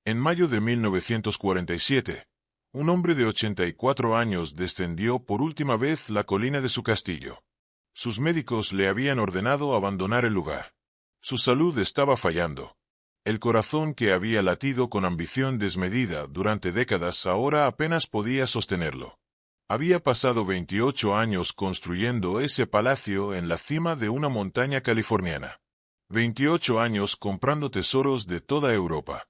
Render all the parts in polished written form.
En mayo de 1947, un hombre de 84 años descendió por última vez la colina de su castillo. Sus médicos le habían ordenado abandonar el lugar. Su salud estaba fallando. El corazón que había latido con ambición desmedida durante décadas ahora apenas podía sostenerlo. Había pasado 28 años construyendo ese palacio en la cima de una montaña californiana. 28 años comprando tesoros de toda Europa.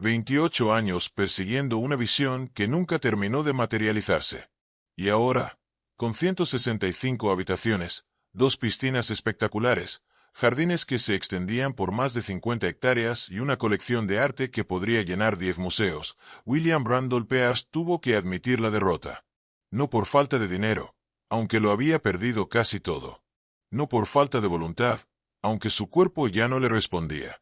28 años persiguiendo una visión que nunca terminó de materializarse. Y ahora, con 165 habitaciones, 2 piscinas espectaculares, jardines que se extendían por más de 50 hectáreas y una colección de arte que podría llenar 10 museos, William Randolph Pearce tuvo que admitir la derrota. No por falta de dinero, aunque lo había perdido casi todo. No por falta de voluntad, aunque su cuerpo ya no le respondía.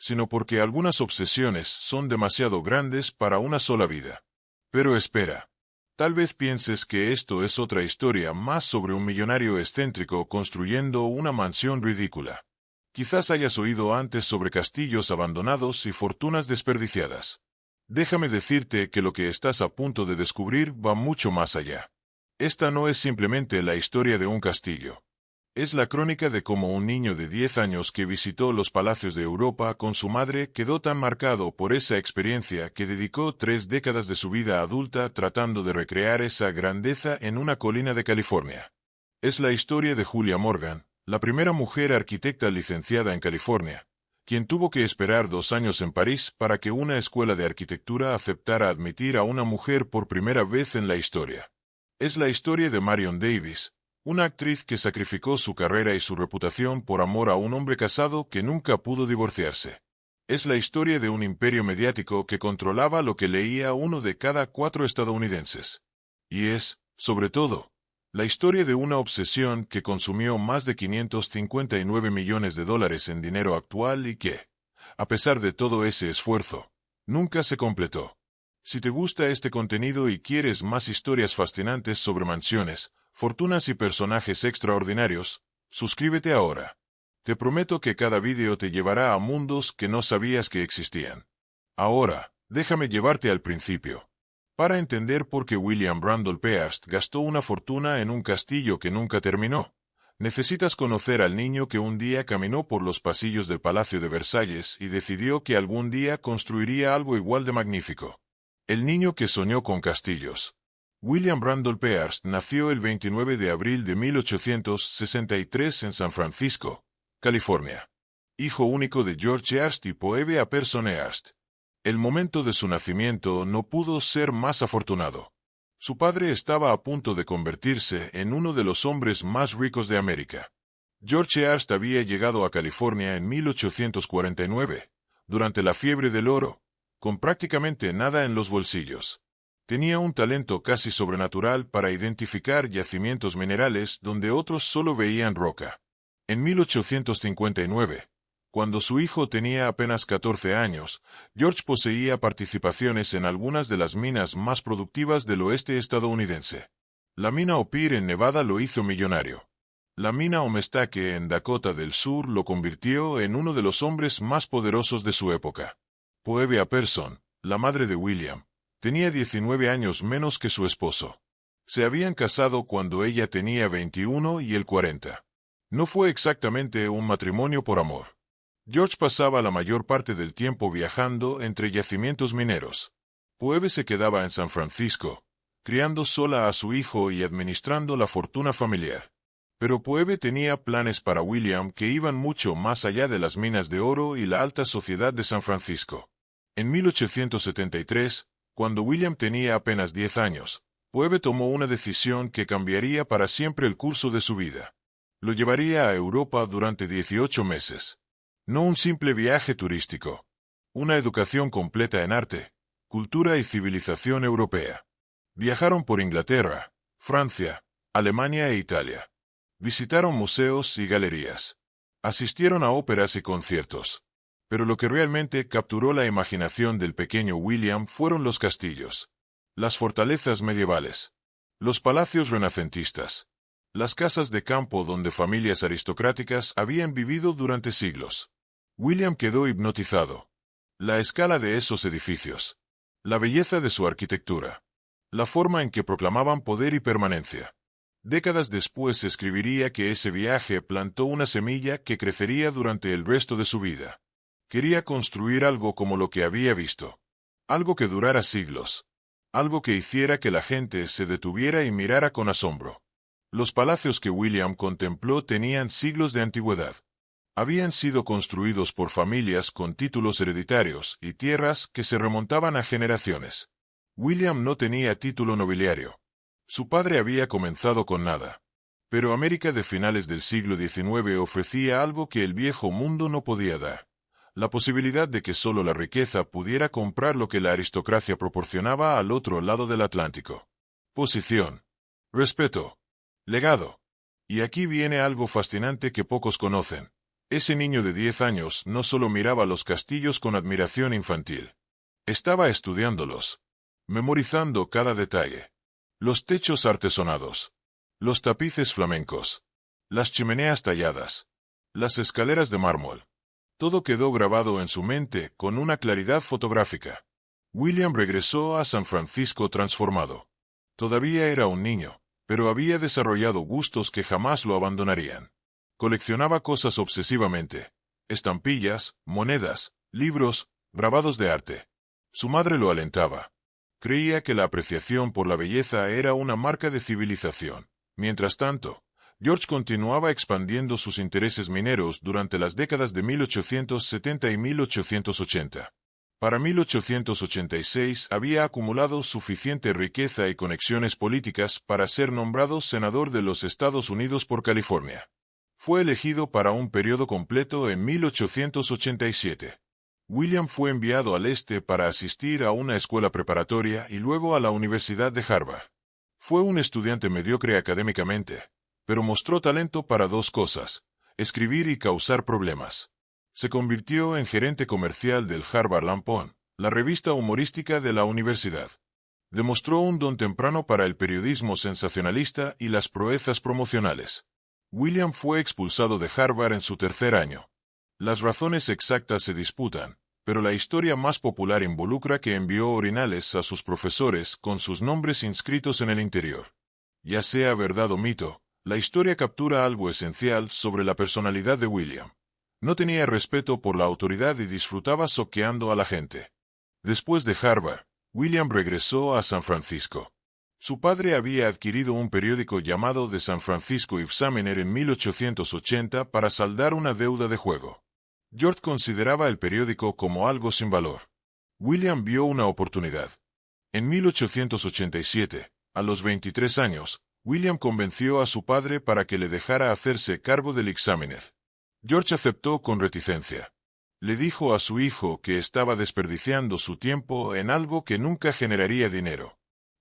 Sino porque algunas obsesiones son demasiado grandes para una sola vida. Pero espera. Tal vez pienses que esto es otra historia más sobre un millonario excéntrico construyendo una mansión ridícula. Quizás hayas oído antes sobre castillos abandonados y fortunas desperdiciadas. Déjame decirte que lo que estás a punto de descubrir va mucho más allá. Esta no es simplemente la historia de un castillo. Es la crónica de cómo un niño de 10 años que visitó los palacios de Europa con su madre quedó tan marcado por esa experiencia que dedicó 3 décadas de su vida adulta tratando de recrear esa grandeza en una colina de California. Es la historia de Julia Morgan, la primera mujer arquitecta licenciada en California, quien tuvo que esperar 2 años en París para que una escuela de arquitectura aceptara admitir a una mujer por primera vez en la historia. Es la historia de Marion Davis, una actriz que sacrificó su carrera y su reputación por amor a un hombre casado que nunca pudo divorciarse. Es la historia de un imperio mediático que controlaba lo que leía 1 de cada 4 estadounidenses. Y es, sobre todo, la historia de una obsesión que consumió más de $559 millones en dinero actual y que, a pesar de todo ese esfuerzo, nunca se completó. Si te gusta este contenido y quieres más historias fascinantes sobre mansiones, fortunas y personajes extraordinarios, suscríbete ahora. Te prometo que cada vídeo te llevará a mundos que no sabías que existían. Ahora, déjame llevarte al principio. Para entender por qué William Randolph Pearce gastó una fortuna en un castillo que nunca terminó, necesitas conocer al niño que un día caminó por los pasillos del Palacio de Versalles y decidió que algún día construiría algo igual de magnífico. El niño que soñó con castillos. William Randolph Pearce nació el 29 de abril de 1863 en San Francisco, California. Hijo único de George Hearst y Phoebe Apperson Hearst. El momento de su nacimiento no pudo ser más afortunado. Su padre estaba a punto de convertirse en uno de los hombres más ricos de América. George Hearst había llegado a California en 1849, durante la fiebre del oro, con prácticamente nada en los bolsillos. Tenía un talento casi sobrenatural para identificar yacimientos minerales donde otros solo veían roca. En 1859, cuando su hijo tenía apenas 14 años, George poseía participaciones en algunas de las minas más productivas del oeste estadounidense. La mina Opir en Nevada lo hizo millonario. La mina Omestake en Dakota del Sur lo convirtió en uno de los hombres más poderosos de su época. Phoebe Apperson, la madre de William, tenía 19 años menos que su esposo. Se habían casado cuando ella tenía 21 y él 40. No fue exactamente un matrimonio por amor. George pasaba la mayor parte del tiempo viajando entre yacimientos mineros. Phoebe se quedaba en San Francisco, criando sola a su hijo y administrando la fortuna familiar. Pero Phoebe tenía planes para William que iban mucho más allá de las minas de oro y la alta sociedad de San Francisco. En 1873, cuando William tenía apenas 10 años, Phoebe tomó una decisión que cambiaría para siempre el curso de su vida. Lo llevaría a Europa durante 18 meses. No un simple viaje turístico. Una educación completa en arte, cultura y civilización europea. Viajaron por Inglaterra, Francia, Alemania e Italia. Visitaron museos y galerías. Asistieron a óperas y conciertos. Pero lo que realmente capturó la imaginación del pequeño William fueron los castillos, las fortalezas medievales, los palacios renacentistas, las casas de campo donde familias aristocráticas habían vivido durante siglos. William quedó hipnotizado. La escala de esos edificios. La belleza de su arquitectura. La forma en que proclamaban poder y permanencia. Décadas después escribiría que ese viaje plantó una semilla que crecería durante el resto de su vida. Quería construir algo como lo que había visto. Algo que durara siglos. Algo que hiciera que la gente se detuviera y mirara con asombro. Los palacios que William contempló tenían siglos de antigüedad. Habían sido construidos por familias con títulos hereditarios y tierras que se remontaban a generaciones. William no tenía título nobiliario. Su padre había comenzado con nada. Pero América de finales del siglo XIX ofrecía algo que el viejo mundo no podía dar. La posibilidad de que solo la riqueza pudiera comprar lo que la aristocracia proporcionaba al otro lado del Atlántico. Posición. Respeto. Legado. Y aquí viene algo fascinante que pocos conocen. Ese niño de 10 años no solo miraba los castillos con admiración infantil. Estaba estudiándolos. Memorizando cada detalle. Los techos artesonados. Los tapices flamencos. Las chimeneas talladas. Las escaleras de mármol. Todo quedó grabado en su mente con una claridad fotográfica. William regresó a San Francisco transformado. Todavía era un niño, pero había desarrollado gustos que jamás lo abandonarían. Coleccionaba cosas obsesivamente. Estampillas, monedas, libros, grabados de arte. Su madre lo alentaba. Creía que la apreciación por la belleza era una marca de civilización. Mientras tanto, George continuaba expandiendo sus intereses mineros durante las décadas de 1870 y 1880. Para 1886 había acumulado suficiente riqueza y conexiones políticas para ser nombrado senador de los Estados Unidos por California. Fue elegido para un periodo completo en 1887. William fue enviado al este para asistir a una escuela preparatoria y luego a la Universidad de Harvard. Fue un estudiante mediocre académicamente, pero mostró talento para dos cosas: escribir y causar problemas. Se convirtió en gerente comercial del Harvard Lampoon, la revista humorística de la universidad. Demostró un don temprano para el periodismo sensacionalista y las proezas promocionales. William fue expulsado de Harvard en su tercer año. Las razones exactas se disputan, pero la historia más popular involucra que envió orinales a sus profesores con sus nombres inscritos en el interior. Ya sea verdad o mito, la historia captura algo esencial sobre la personalidad de William. No tenía respeto por la autoridad y disfrutaba soqueando a la gente. Después de Harvard, William regresó a San Francisco. Su padre había adquirido un periódico llamado The San Francisco Examiner en 1880 para saldar una deuda de juego. George consideraba el periódico como algo sin valor. William vio una oportunidad. En 1887, a los 23 años, William convenció a su padre para que le dejara hacerse cargo del Examiner. George aceptó con reticencia. Le dijo a su hijo que estaba desperdiciando su tiempo en algo que nunca generaría dinero.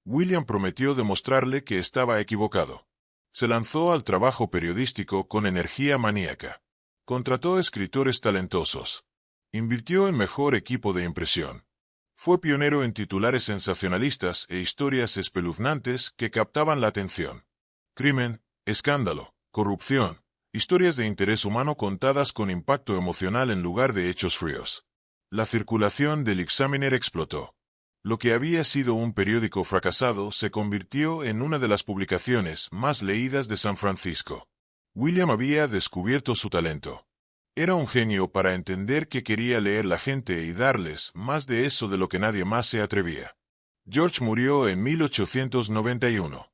William prometió demostrarle que estaba equivocado. Se lanzó al trabajo periodístico con energía maníaca. Contrató escritores talentosos. Invirtió en mejor equipo de impresión. Fue pionero en titulares sensacionalistas e historias espeluznantes que captaban la atención. Crimen, escándalo, corrupción, historias de interés humano contadas con impacto emocional en lugar de hechos fríos. La circulación del Examiner explotó. Lo que había sido un periódico fracasado se convirtió en una de las publicaciones más leídas de San Francisco. William había descubierto su talento. Era un genio para entender que quería leer la gente y darles más de eso de lo que nadie más se atrevía. George murió en 1891.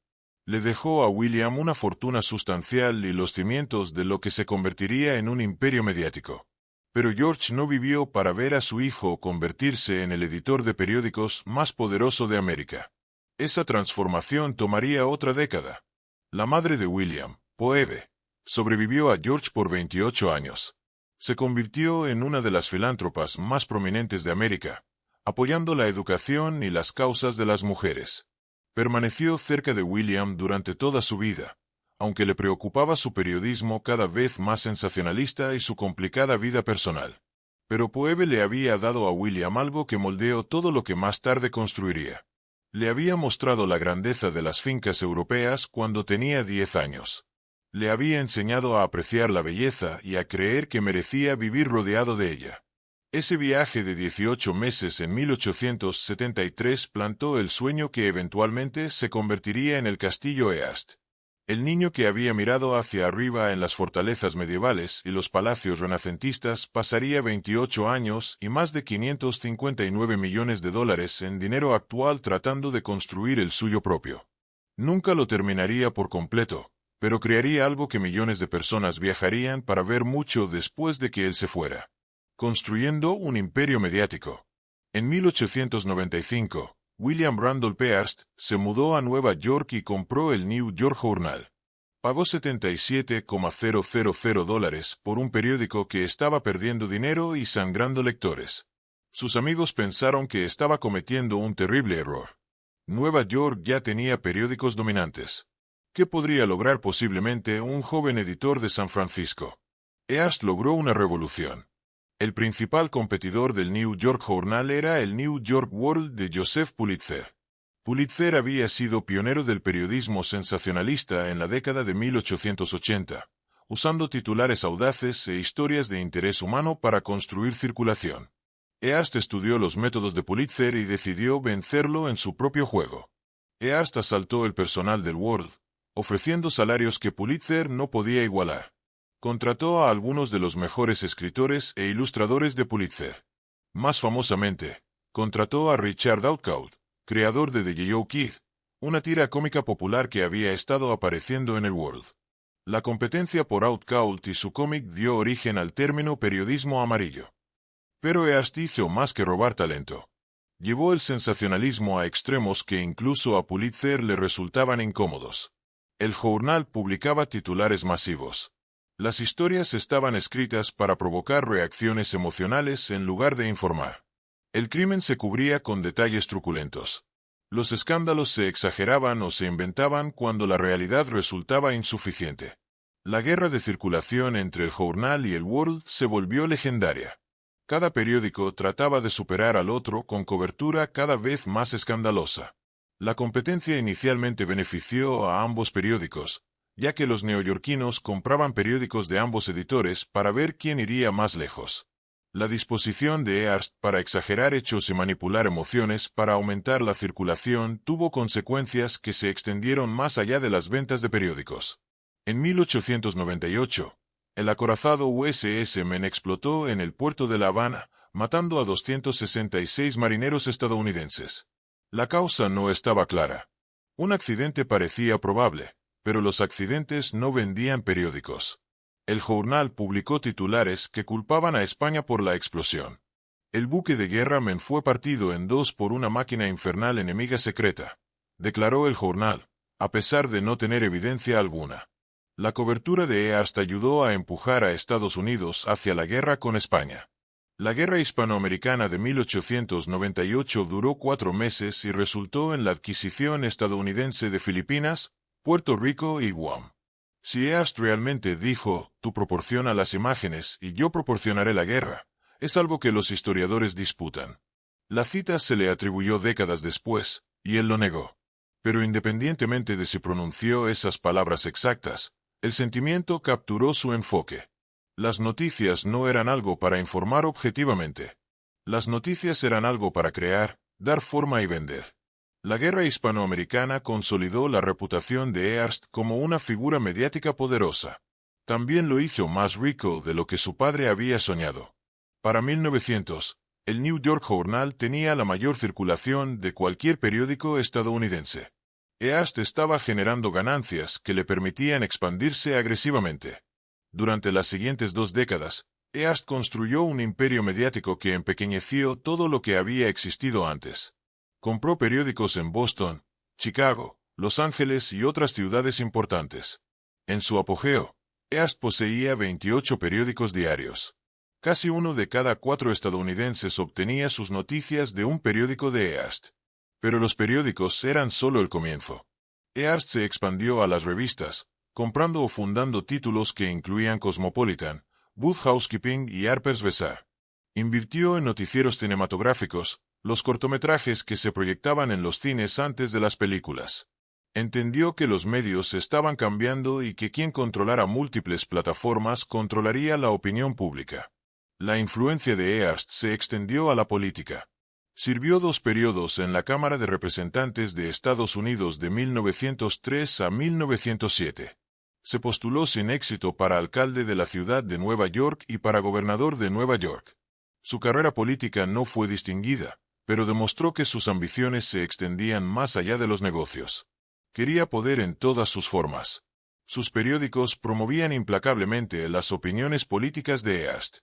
Le dejó a William una fortuna sustancial y los cimientos de lo que se convertiría en un imperio mediático. Pero George no vivió para ver a su hijo convertirse en el editor de periódicos más poderoso de América. Esa transformación tomaría otra década. La madre de William, Phoebe, sobrevivió a George por 28 años. Se convirtió en una de las filántropas más prominentes de América, apoyando la educación y las causas de las mujeres. Permaneció cerca de William durante toda su vida, aunque le preocupaba su periodismo cada vez más sensacionalista y su complicada vida personal. Pero Phoebe le había dado a William algo que moldeó todo lo que más tarde construiría. Le había mostrado la grandeza de las fincas europeas cuando tenía 10 años. Le había enseñado a apreciar la belleza y a creer que merecía vivir rodeado de ella. Ese viaje de 18 meses en 1873 plantó el sueño que eventualmente se convertiría en el castillo East. El niño que había mirado hacia arriba en las fortalezas medievales y los palacios renacentistas pasaría 28 años y más de 559 millones de dólares en dinero actual tratando de construir el suyo propio. Nunca lo terminaría por completo, pero crearía algo que millones de personas viajarían para ver mucho después de que él se fuera. Construyendo un imperio mediático. En 1895, William Randolph Hearst se mudó a Nueva York y compró el New York Journal. Pagó $77,000 por un periódico que estaba perdiendo dinero y sangrando lectores. Sus amigos pensaron que estaba cometiendo un terrible error. Nueva York ya tenía periódicos dominantes. ¿Qué podría lograr posiblemente un joven editor de San Francisco? Hearst logró una revolución. El principal competidor del New York Journal era el New York World de Joseph Pulitzer. Pulitzer había sido pionero del periodismo sensacionalista en la década de 1880, usando titulares audaces e historias de interés humano para construir circulación. Hearst estudió los métodos de Pulitzer y decidió vencerlo en su propio juego. Hearst asaltó el personal del World, ofreciendo salarios que Pulitzer no podía igualar. Contrató a algunos de los mejores escritores e ilustradores de Pulitzer. Más famosamente, contrató a Richard Outcault, creador de The J.O. Kid, una tira cómica popular que había estado apareciendo en el World. La competencia por Outcault y su cómic dio origen al término periodismo amarillo. Pero Hearst hizo más que robar talento. Llevó el sensacionalismo a extremos que incluso a Pulitzer le resultaban incómodos. El Journal publicaba titulares masivos. Las historias estaban escritas para provocar reacciones emocionales en lugar de informar. El crimen se cubría con detalles truculentos. Los escándalos se exageraban o se inventaban cuando la realidad resultaba insuficiente. La guerra de circulación entre el Journal y el World se volvió legendaria. Cada periódico trataba de superar al otro con cobertura cada vez más escandalosa. La competencia inicialmente benefició a ambos periódicos, ya que los neoyorquinos compraban periódicos de ambos editores para ver quién iría más lejos. La disposición de Hearst para exagerar hechos y manipular emociones para aumentar la circulación tuvo consecuencias que se extendieron más allá de las ventas de periódicos. En 1898, el acorazado USS Maine explotó en el puerto de La Habana, matando a 266 marineros estadounidenses. La causa no estaba clara. Un accidente parecía probable, pero los accidentes no vendían periódicos. El Journal publicó titulares que culpaban a España por la explosión. El buque de guerra Maine fue partido en dos por una máquina infernal enemiga secreta, declaró el Journal, a pesar de no tener evidencia alguna. La cobertura de Hearst ayudó a empujar a Estados Unidos hacia la guerra con España. La guerra hispanoamericana de 1898 duró 4 meses y resultó en la adquisición estadounidense de Filipinas, Puerto Rico y Guam. Si Hearst realmente dijo, tú proporciona las imágenes y yo proporcionaré la guerra, es algo que los historiadores disputan. La cita se le atribuyó décadas después, y él lo negó. Pero independientemente de si pronunció esas palabras exactas, el sentimiento capturó su enfoque. Las noticias no eran algo para informar objetivamente. Las noticias eran algo para crear, dar forma y vender. La guerra hispanoamericana consolidó la reputación de Hearst como una figura mediática poderosa. También lo hizo más rico de lo que su padre había soñado. Para 1900, el New York Journal tenía la mayor circulación de cualquier periódico estadounidense. Hearst estaba generando ganancias que le permitían expandirse agresivamente. Durante las siguientes 2 décadas, Hearst construyó un imperio mediático que empequeñeció todo lo que había existido antes. Compró periódicos en Boston, Chicago, Los Ángeles y otras ciudades importantes. En su apogeo, Hearst poseía 28 periódicos diarios. Casi 1 de cada 4 estadounidenses obtenía sus noticias de un periódico de Hearst. Pero los periódicos eran solo el comienzo. Hearst se expandió a las revistas, comprando o fundando títulos que incluían Cosmopolitan, Booth Housekeeping y Harper's Bazaar. Invirtió en noticieros cinematográficos, los cortometrajes que se proyectaban en los cines antes de las películas. Entendió que los medios estaban cambiando y que quien controlara múltiples plataformas controlaría la opinión pública. La influencia de Hearst se extendió a la política. Sirvió 2 periodos en la Cámara de Representantes de Estados Unidos de 1903 a 1907. Se postuló sin éxito para alcalde de la ciudad de Nueva York y para gobernador de Nueva York. Su carrera política no fue distinguida, pero demostró que sus ambiciones se extendían más allá de los negocios. Quería poder en todas sus formas. Sus periódicos promovían implacablemente las opiniones políticas de Hearst.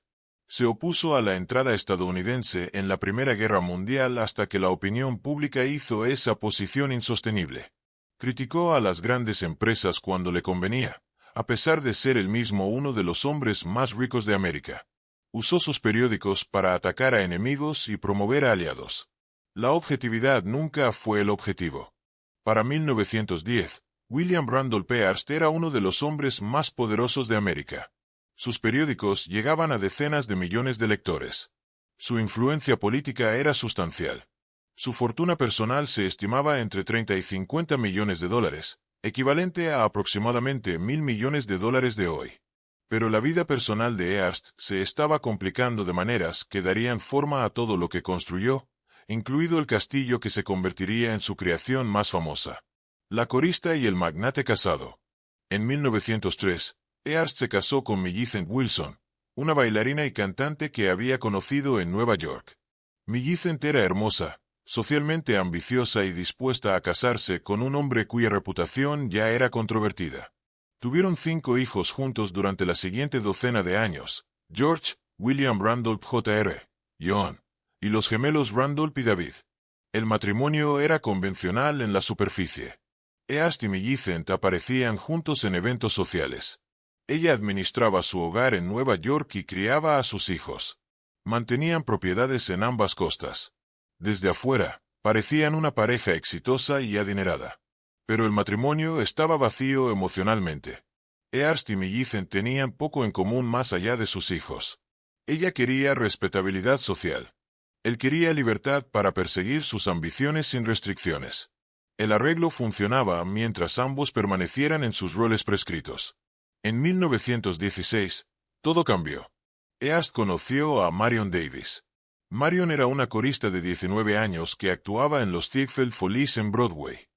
Se opuso a la entrada estadounidense en la Primera Guerra Mundial hasta que la opinión pública hizo esa posición insostenible. Criticó a las grandes empresas cuando le convenía, a pesar de ser él mismo uno de los hombres más ricos de América. Usó sus periódicos para atacar a enemigos y promover a aliados. La objetividad nunca fue el objetivo. Para 1910, William Randolph Hearst era uno de los hombres más poderosos de América. Sus periódicos llegaban a decenas de millones de lectores. Su influencia política era sustancial. Su fortuna personal se estimaba entre 30 y 50 millones de dólares, equivalente a aproximadamente $1.000 millones de hoy. Pero la vida personal de Hearst se estaba complicando de maneras que darían forma a todo lo que construyó, incluido el castillo que se convertiría en su creación más famosa. La corista y el magnate casado. En 1903, Hearst se casó con Millicent Wilson, una bailarina y cantante que había conocido en Nueva York. Millicent era hermosa, socialmente ambiciosa y dispuesta a casarse con un hombre cuya reputación ya era controvertida. Tuvieron 5 hijos juntos durante la siguiente docena de años: George, William Randolph Jr., John, y los gemelos Randolph y David. El matrimonio era convencional en la superficie. Hearst y Millicent aparecían juntos en eventos sociales. Ella administraba su hogar en Nueva York y criaba a sus hijos. Mantenían propiedades en ambas costas. Desde afuera, parecían una pareja exitosa y adinerada. Pero el matrimonio estaba vacío emocionalmente. Hearst y Millicent tenían poco en común más allá de sus hijos. Ella quería respetabilidad social. Él quería libertad para perseguir sus ambiciones sin restricciones. El arreglo funcionaba mientras ambos permanecieran en sus roles prescritos. En 1916, todo cambió. Hearst conoció a Marion Davies. Marion era una corista de 19 años que actuaba en los Ziegfeld Follies en Broadway.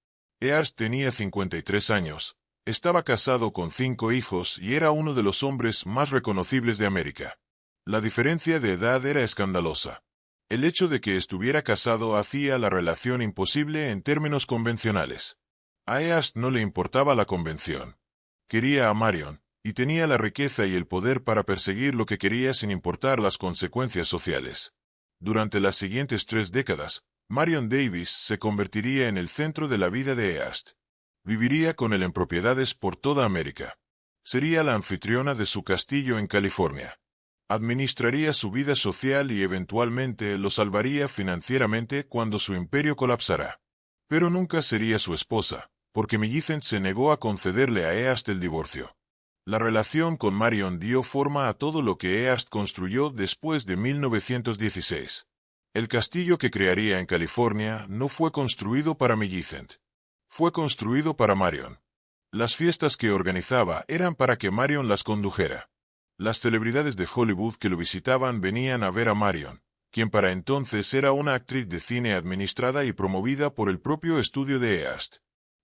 Hearst tenía 53 años, estaba casado con 5 hijos y era uno de los hombres más reconocibles de América. La diferencia de edad era escandalosa. El hecho de que estuviera casado hacía la relación imposible en términos convencionales. A Hearst no le importaba la convención. Quería a Marion, y tenía la riqueza y el poder para perseguir lo que quería sin importar las consecuencias sociales. Durante las siguientes 3 décadas, Marion Davies se convertiría en el centro de la vida de Hearst. Viviría con él en propiedades por toda América. Sería la anfitriona de su castillo en California. Administraría su vida social y eventualmente lo salvaría financieramente cuando su imperio colapsara. Pero nunca sería su esposa, porque Millicent se negó a concederle a Hearst el divorcio. La relación con Marion dio forma a todo lo que Hearst construyó después de 1916. El castillo que crearía en California no fue construido para Millicent. Fue construido para Marion. Las fiestas que organizaba eran para que Marion las condujera. Las celebridades de Hollywood que lo visitaban venían a ver a Marion, quien para entonces era una actriz de cine administrada y promovida por el propio estudio de Hearst.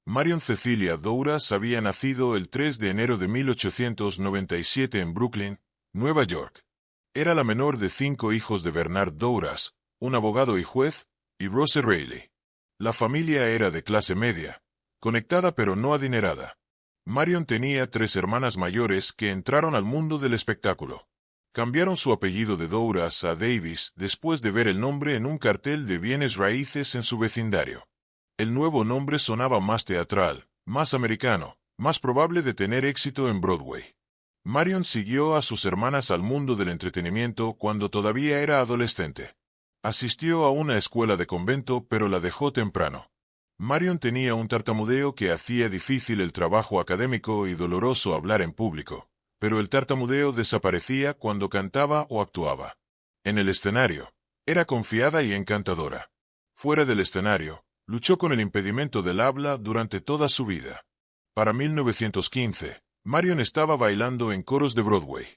Marion Cecilia Douras había nacido el 3 de enero de 1897 en Brooklyn, Nueva York. Era la menor de 5 hijos de Bernard Douras, un abogado y juez, y Rose Reilly. La familia era de clase media, conectada pero no adinerada. Marion tenía 3 hermanas mayores que entraron al mundo del espectáculo. Cambiaron su apellido de Douras a Davies después de ver el nombre en un cartel de bienes raíces en su vecindario. El nuevo nombre sonaba más teatral, más americano, más probable de tener éxito en Broadway. Marion siguió a sus hermanas al mundo del entretenimiento cuando todavía era adolescente. Asistió a una escuela de convento pero la dejó temprano. Marion tenía un tartamudeo que hacía difícil el trabajo académico y doloroso hablar en público, pero el tartamudeo desaparecía cuando cantaba o actuaba. En el escenario, era confiada y encantadora. Fuera del escenario, luchó con el impedimento del habla durante toda su vida. Para 1915, Marion estaba bailando en coros de Broadway.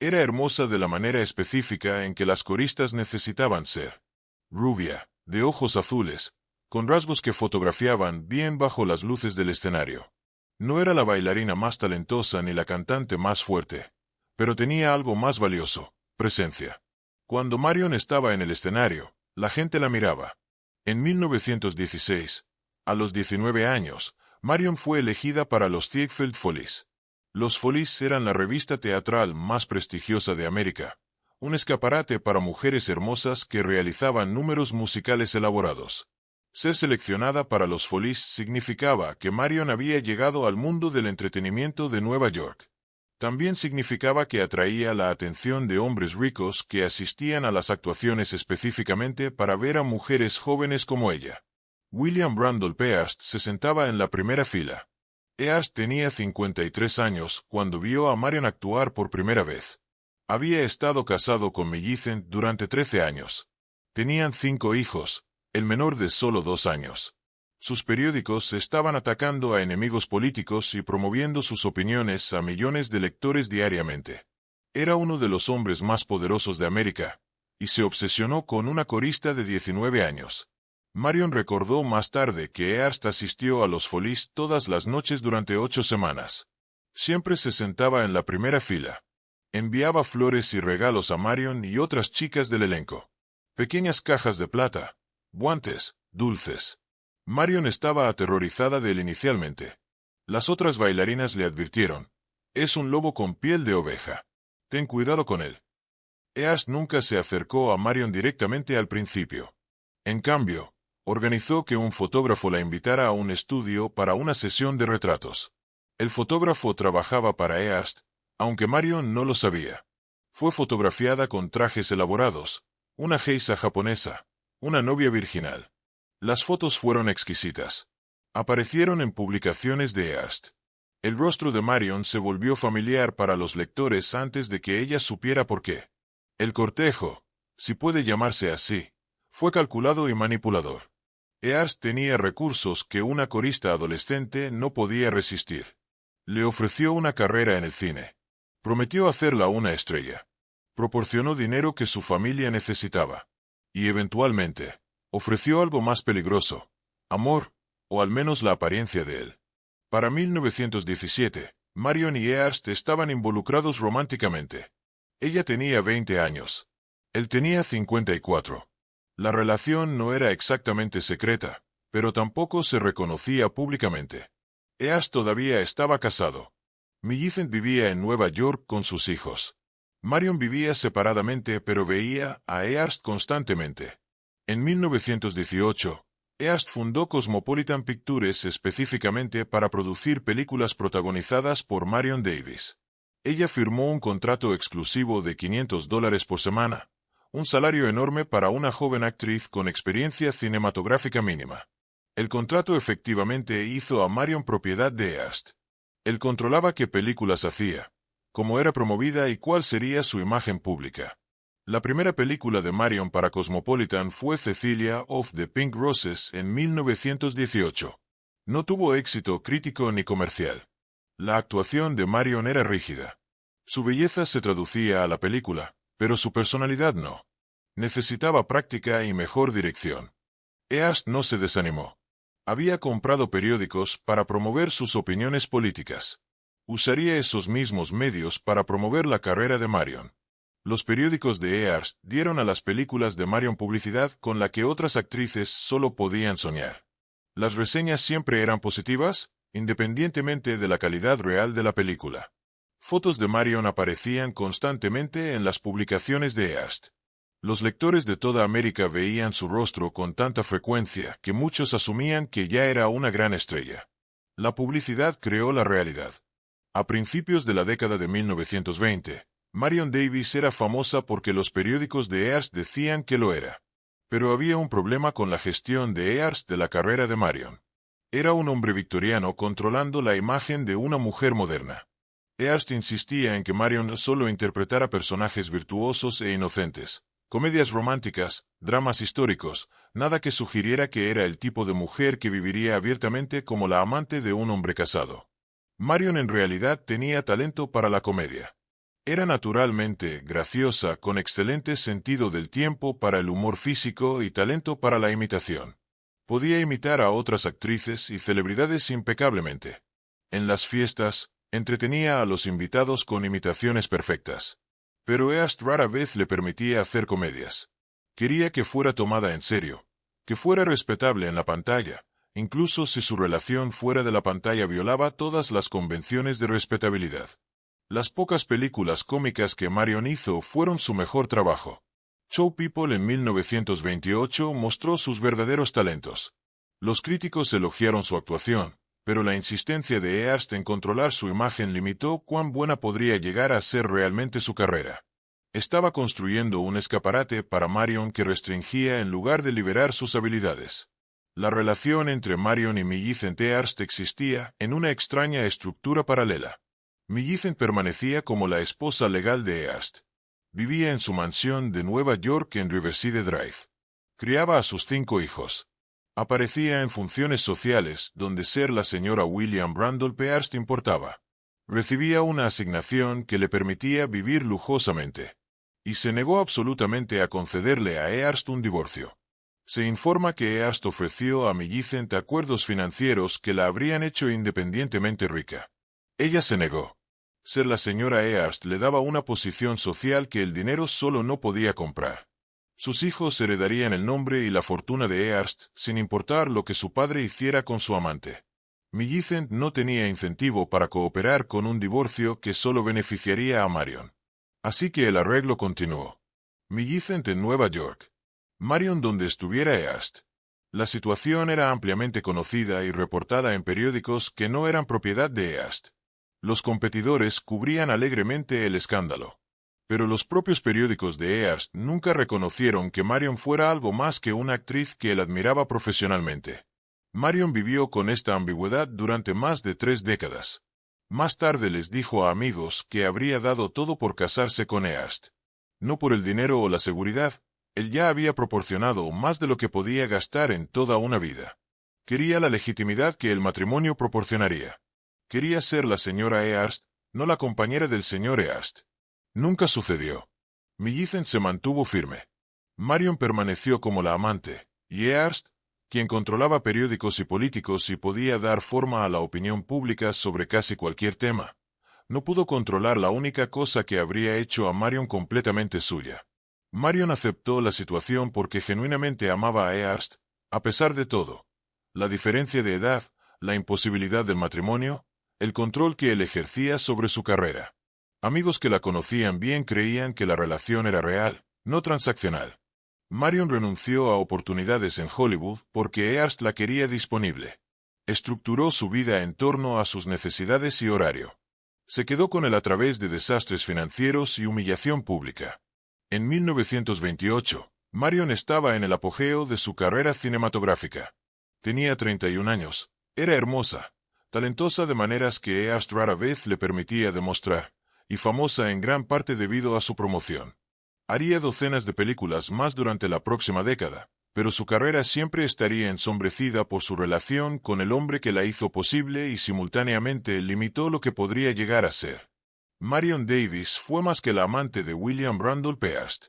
Era hermosa de la manera específica en que las coristas necesitaban ser. Rubia, de ojos azules, con rasgos que fotografiaban bien bajo las luces del escenario. No era la bailarina más talentosa ni la cantante más fuerte, pero tenía algo más valioso: presencia. Cuando Marion estaba en el escenario, la gente la miraba. En 1916, a los 19 años, Marion fue elegida para los Ziegfeld Follies. Los Follies eran la revista teatral más prestigiosa de América, un escaparate para mujeres hermosas que realizaban números musicales elaborados. Ser seleccionada para los Follies significaba que Marion había llegado al mundo del entretenimiento de Nueva York. También significaba que atraía la atención de hombres ricos que asistían a las actuaciones específicamente para ver a mujeres jóvenes como ella. William Randolph Hearst se sentaba en la primera fila. Hearst tenía 53 años cuando vio a Marion actuar por primera vez. Había estado casado con Millicent durante 13 años. Tenían 5 hijos, el menor de solo 2 años. Sus periódicos estaban atacando a enemigos políticos y promoviendo sus opiniones a millones de lectores diariamente. Era uno de los hombres más poderosos de América, y se obsesionó con una corista de 19 años. Marion recordó más tarde que Hearst asistió a los Follies todas las noches durante 8 semanas. Siempre se sentaba en la primera fila. Enviaba flores y regalos a Marion y otras chicas del elenco. Pequeñas cajas de plata, guantes, dulces. Marion estaba aterrorizada de él inicialmente. Las otras bailarinas le advirtieron: «Es un lobo con piel de oveja. Ten cuidado con él». Hearst nunca se acercó a Marion directamente al principio. En cambio, organizó que un fotógrafo la invitara a un estudio para una sesión de retratos. El fotógrafo trabajaba para Hearst, aunque Marion no lo sabía. Fue fotografiada con trajes elaborados, una geisha japonesa, una novia virginal. Las fotos fueron exquisitas. Aparecieron en publicaciones de Hearst. El rostro de Marion se volvió familiar para los lectores antes de que ella supiera por qué. El cortejo, si puede llamarse así, fue calculado y manipulador. Hearst tenía recursos que una corista adolescente no podía resistir. Le ofreció una carrera en el cine. Prometió hacerla una estrella. Proporcionó dinero que su familia necesitaba. Y eventualmente, ofreció algo más peligroso: amor, o al menos la apariencia de él. Para 1917, Marion y Hearst estaban involucrados románticamente. Ella tenía 20 años. Él tenía 54. La relación no era exactamente secreta, pero tampoco se reconocía públicamente. Hearst todavía estaba casado. Millicent vivía en Nueva York con sus hijos. Marion vivía separadamente pero veía a Hearst constantemente. En 1918, Hearst fundó Cosmopolitan Pictures específicamente para producir películas protagonizadas por Marion Davies. Ella firmó un contrato exclusivo de $500 por semana, un salario enorme para una joven actriz con experiencia cinematográfica mínima. El contrato efectivamente hizo a Marion propiedad de Hearst. Él controlaba qué películas hacía, cómo era promovida y cuál sería su imagen pública. La primera película de Marion para Cosmopolitan fue Cecilia of the Pink Roses en 1918. No tuvo éxito crítico ni comercial. La actuación de Marion era rígida. Su belleza se traducía a la película, pero su personalidad no. Necesitaba práctica y mejor dirección. Hearst no se desanimó. Había comprado periódicos para promover sus opiniones políticas. Usaría esos mismos medios para promover la carrera de Marion. Los periódicos de Hearst dieron a las películas de Marion publicidad con la que otras actrices solo podían soñar. Las reseñas siempre eran positivas, independientemente de la calidad real de la película. Fotos de Marion aparecían constantemente en las publicaciones de Hearst. Los lectores de toda América veían su rostro con tanta frecuencia que muchos asumían que ya era una gran estrella. La publicidad creó la realidad. A principios de la década de 1920, Marion Davies era famosa porque los periódicos de Hearst decían que lo era. Pero había un problema con la gestión de Hearst de la carrera de Marion. Era un hombre victoriano controlando la imagen de una mujer moderna. Hearst insistía en que Marion solo interpretara personajes virtuosos e inocentes, comedias románticas, dramas históricos, nada que sugiriera que era el tipo de mujer que viviría abiertamente como la amante de un hombre casado. Marion en realidad tenía talento para la comedia. Era naturalmente graciosa, con excelente sentido del tiempo para el humor físico y talento para la imitación. Podía imitar a otras actrices y celebridades impecablemente. En las fiestas, entretenía a los invitados con imitaciones perfectas. Pero East rara vez le permitía hacer comedias. Quería que fuera tomada en serio, que fuera respetable en la pantalla, incluso si su relación fuera de la pantalla violaba todas las convenciones de respetabilidad. Las pocas películas cómicas que Marion hizo fueron su mejor trabajo. Show People en 1928 mostró sus verdaderos talentos. Los críticos elogiaron su actuación, pero la insistencia de East en controlar su imagen limitó cuán buena podría llegar a ser realmente su carrera. Estaba construyendo un escaparate para Marion que restringía en lugar de liberar sus habilidades. La relación entre Marion y Millicent East existía en una extraña estructura paralela. Millicent permanecía como la esposa legal de East. Vivía en su mansión de Nueva York en Riverside Drive. Criaba a sus 5 hijos. Aparecía en funciones sociales donde ser la señora William Randolph Hearst importaba. Recibía una asignación que le permitía vivir lujosamente. Y se negó absolutamente a concederle a Hearst un divorcio. Se informa que Hearst ofreció a Millicent acuerdos financieros que la habrían hecho independientemente rica. Ella se negó. Ser la señora Hearst le daba una posición social que el dinero solo no podía comprar. Sus hijos heredarían el nombre y la fortuna de Hearst, sin importar lo que su padre hiciera con su amante. Millicent no tenía incentivo para cooperar con un divorcio que solo beneficiaría a Marion. Así que el arreglo continuó. Millicent en Nueva York. Marion donde estuviera Hearst. La situación era ampliamente conocida y reportada en periódicos que no eran propiedad de Hearst. Los competidores cubrían alegremente el escándalo. Pero los propios periódicos de Hearst nunca reconocieron que Marion fuera algo más que una actriz que él admiraba profesionalmente. Marion vivió con esta ambigüedad durante más de 3 décadas. Más tarde les dijo a amigos que habría dado todo por casarse con Hearst. No por el dinero o la seguridad, él ya había proporcionado más de lo que podía gastar en toda una vida. Quería la legitimidad que el matrimonio proporcionaría. Quería ser la señora Hearst, no la compañera del señor Hearst. Nunca sucedió. Millicent se mantuvo firme. Marion permaneció como la amante, y Hearst, quien controlaba periódicos y políticos y podía dar forma a la opinión pública sobre casi cualquier tema, no pudo controlar la única cosa que habría hecho a Marion completamente suya. Marion aceptó la situación porque genuinamente amaba a Hearst, a pesar de todo. La diferencia de edad, la imposibilidad del matrimonio, el control que él ejercía sobre su carrera. Amigos que la conocían bien creían que la relación era real, no transaccional. Marion renunció a oportunidades en Hollywood porque Hearst la quería disponible. Estructuró su vida en torno a sus necesidades y horario. Se quedó con él a través de desastres financieros y humillación pública. En 1928, Marion estaba en el apogeo de su carrera cinematográfica. Tenía 31 años, era hermosa, talentosa de maneras que Hearst rara vez le permitía demostrar, y famosa en gran parte debido a su promoción. Haría docenas de películas más durante la próxima década, pero su carrera siempre estaría ensombrecida por su relación con el hombre que la hizo posible y simultáneamente limitó lo que podría llegar a ser. Marion Davies fue más que la amante de William Randolph Hearst.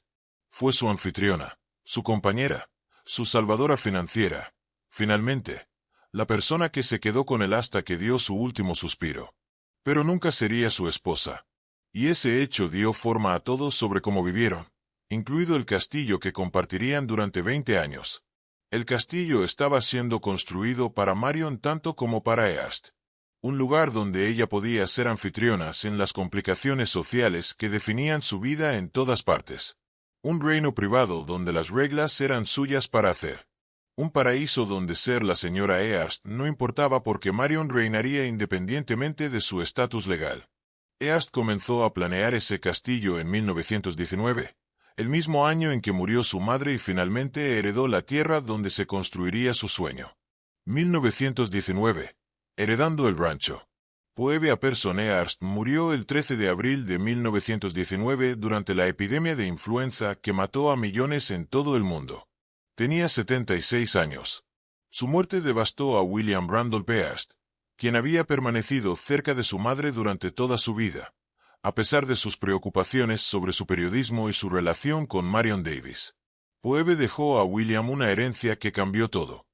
Fue su anfitriona, su compañera, su salvadora financiera. Finalmente, la persona que se quedó con él hasta que dio su último suspiro. Pero nunca sería su esposa. Y ese hecho dio forma a todos sobre cómo vivieron, incluido el castillo que compartirían durante 20 años. El castillo estaba siendo construido para Marion tanto como para Hearst. Un lugar donde ella podía ser anfitriona sin las complicaciones sociales que definían su vida en todas partes. Un reino privado donde las reglas eran suyas para hacer. Un paraíso donde ser la señora Hearst no importaba porque Marion reinaría independientemente de su estatus legal. Hearst comenzó a planear ese castillo en 1919, el mismo año en que murió su madre y finalmente heredó la tierra donde se construiría su sueño. 1919. Heredando el rancho. Phoebe Apperson Hearst murió el 13 de abril de 1919 durante la epidemia de influenza que mató a millones en todo el mundo. Tenía 76 años. Su muerte devastó a William Randolph Hearst, quien había permanecido cerca de su madre durante toda su vida, a pesar de sus preocupaciones sobre su periodismo y su relación con Marion Davies. Poebe dejó a William una herencia que cambió todo.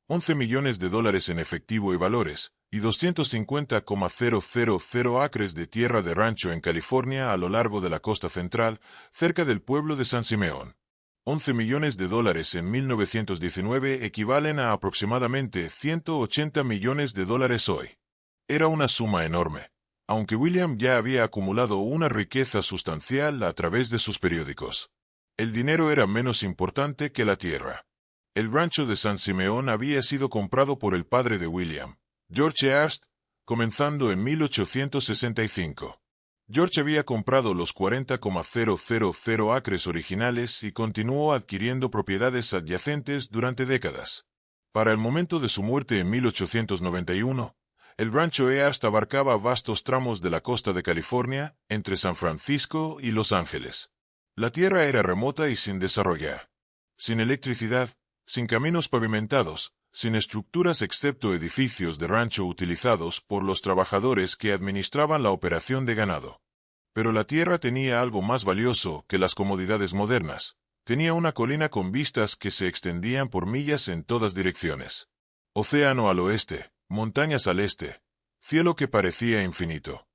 11 millones de dólares en efectivo y valores, y 250,000 acres de tierra de rancho en California a lo largo de la costa central, cerca del pueblo de San Simeón. 11 millones de dólares en 1919 equivalen a aproximadamente 180 millones de dólares hoy. Era una suma enorme, aunque William ya había acumulado una riqueza sustancial a través de sus periódicos. El dinero era menos importante que la tierra. El rancho de San Simeón había sido comprado por el padre de William, George Earst, comenzando en 1865. George había comprado los 40,000 acres originales y continuó adquiriendo propiedades adyacentes durante décadas. Para el momento de su muerte en 1891, el rancho Earst abarcaba vastos tramos de la costa de California, entre San Francisco y Los Ángeles. La tierra era remota y sin desarrollar. Sin electricidad, sin caminos pavimentados, sin estructuras excepto edificios de rancho utilizados por los trabajadores que administraban la operación de ganado. Pero la tierra tenía algo más valioso que las comodidades modernas. Tenía una colina con vistas que se extendían por millas en todas direcciones. Océano al oeste, montañas al este, cielo que parecía infinito.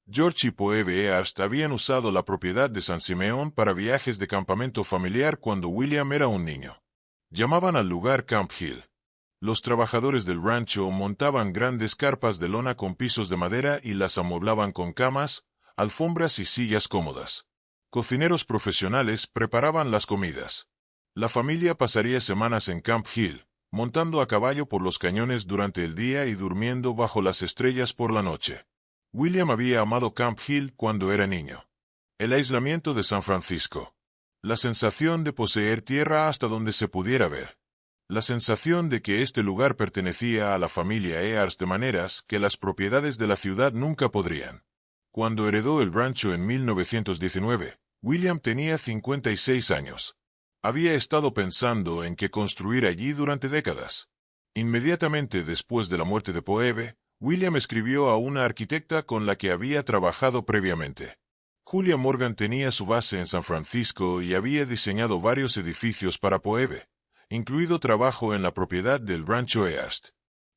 George y Poebe Earst habían usado la propiedad de San Simeón para viajes de campamento familiar cuando William era un niño. Llamaban al lugar Camp Hill. Los trabajadores del rancho montaban grandes carpas de lona con pisos de madera y las amueblaban con camas, alfombras y sillas cómodas. Cocineros profesionales preparaban las comidas. La familia pasaría semanas en Camp Hill, montando a caballo por los cañones durante el día y durmiendo bajo las estrellas por la noche. William había amado Camp Hill cuando era niño. El aislamiento de San Francisco. La sensación de poseer tierra hasta donde se pudiera ver. La sensación de que este lugar pertenecía a la familia Earst de maneras que las propiedades de la ciudad nunca podrían. Cuando heredó el rancho en 1919, William tenía 56 años. Había estado pensando en qué construir allí durante décadas. Inmediatamente después de la muerte de Poebe, William escribió a una arquitecta con la que había trabajado previamente. Julia Morgan tenía su base en San Francisco y había diseñado varios edificios para Poebe, incluido trabajo en la propiedad del rancho Earst.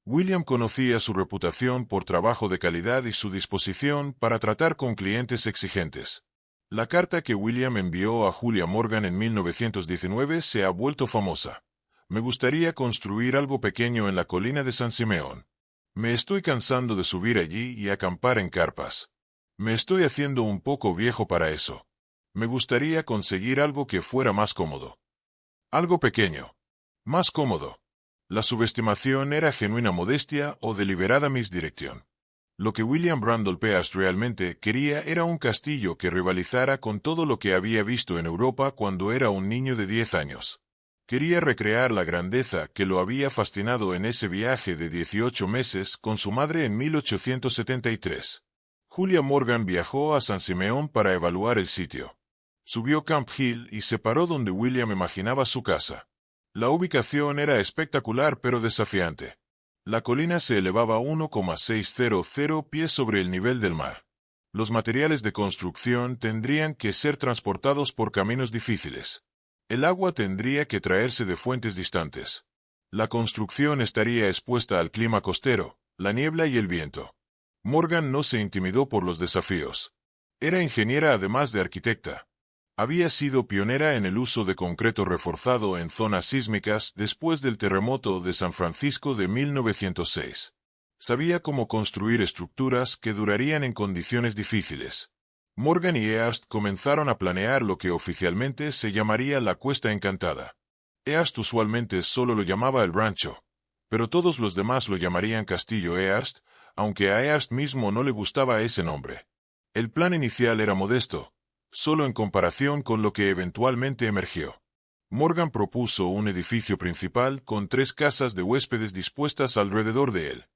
William conocía su reputación por trabajo de calidad y su disposición para tratar con clientes exigentes. La carta que William envió a Julia Morgan en 1919 se ha vuelto famosa. Me gustaría construir algo pequeño en la colina de San Simeón. Me estoy cansando de subir allí y acampar en carpas. Me estoy haciendo un poco viejo para eso. Me gustaría conseguir algo que fuera más cómodo. Algo pequeño. Más cómodo. La subestimación era genuina modestia o deliberada misdirección. Lo que William Randolph Earst realmente quería era un castillo que rivalizara con todo lo que había visto en Europa cuando era un niño de 10 años. Quería recrear la grandeza que lo había fascinado en ese viaje de 18 meses con su madre en 1873. Julia Morgan viajó a San Simeón para evaluar el sitio. Subió Camp Hill y se paró donde William imaginaba su casa. La ubicación era espectacular pero desafiante. La colina se elevaba 1,600 pies sobre el nivel del mar. Los materiales de construcción tendrían que ser transportados por caminos difíciles. El agua tendría que traerse de fuentes distantes. La construcción estaría expuesta al clima costero, la niebla y el viento. Morgan no se intimidó por los desafíos. Era ingeniera además de arquitecta. Había sido pionera en el uso de concreto reforzado en zonas sísmicas después del terremoto de San Francisco de 1906. Sabía cómo construir estructuras que durarían en condiciones difíciles. Morgan y Earst comenzaron a planear lo que oficialmente se llamaría la Cuesta Encantada. Earst usualmente solo lo llamaba el rancho, pero todos los demás lo llamarían Castillo Earst, aunque a Earst mismo no le gustaba ese nombre. El plan inicial era modesto, solo en comparación con lo que eventualmente emergió. Morgan propuso un edificio principal con 3 casas de huéspedes dispuestas alrededor de él.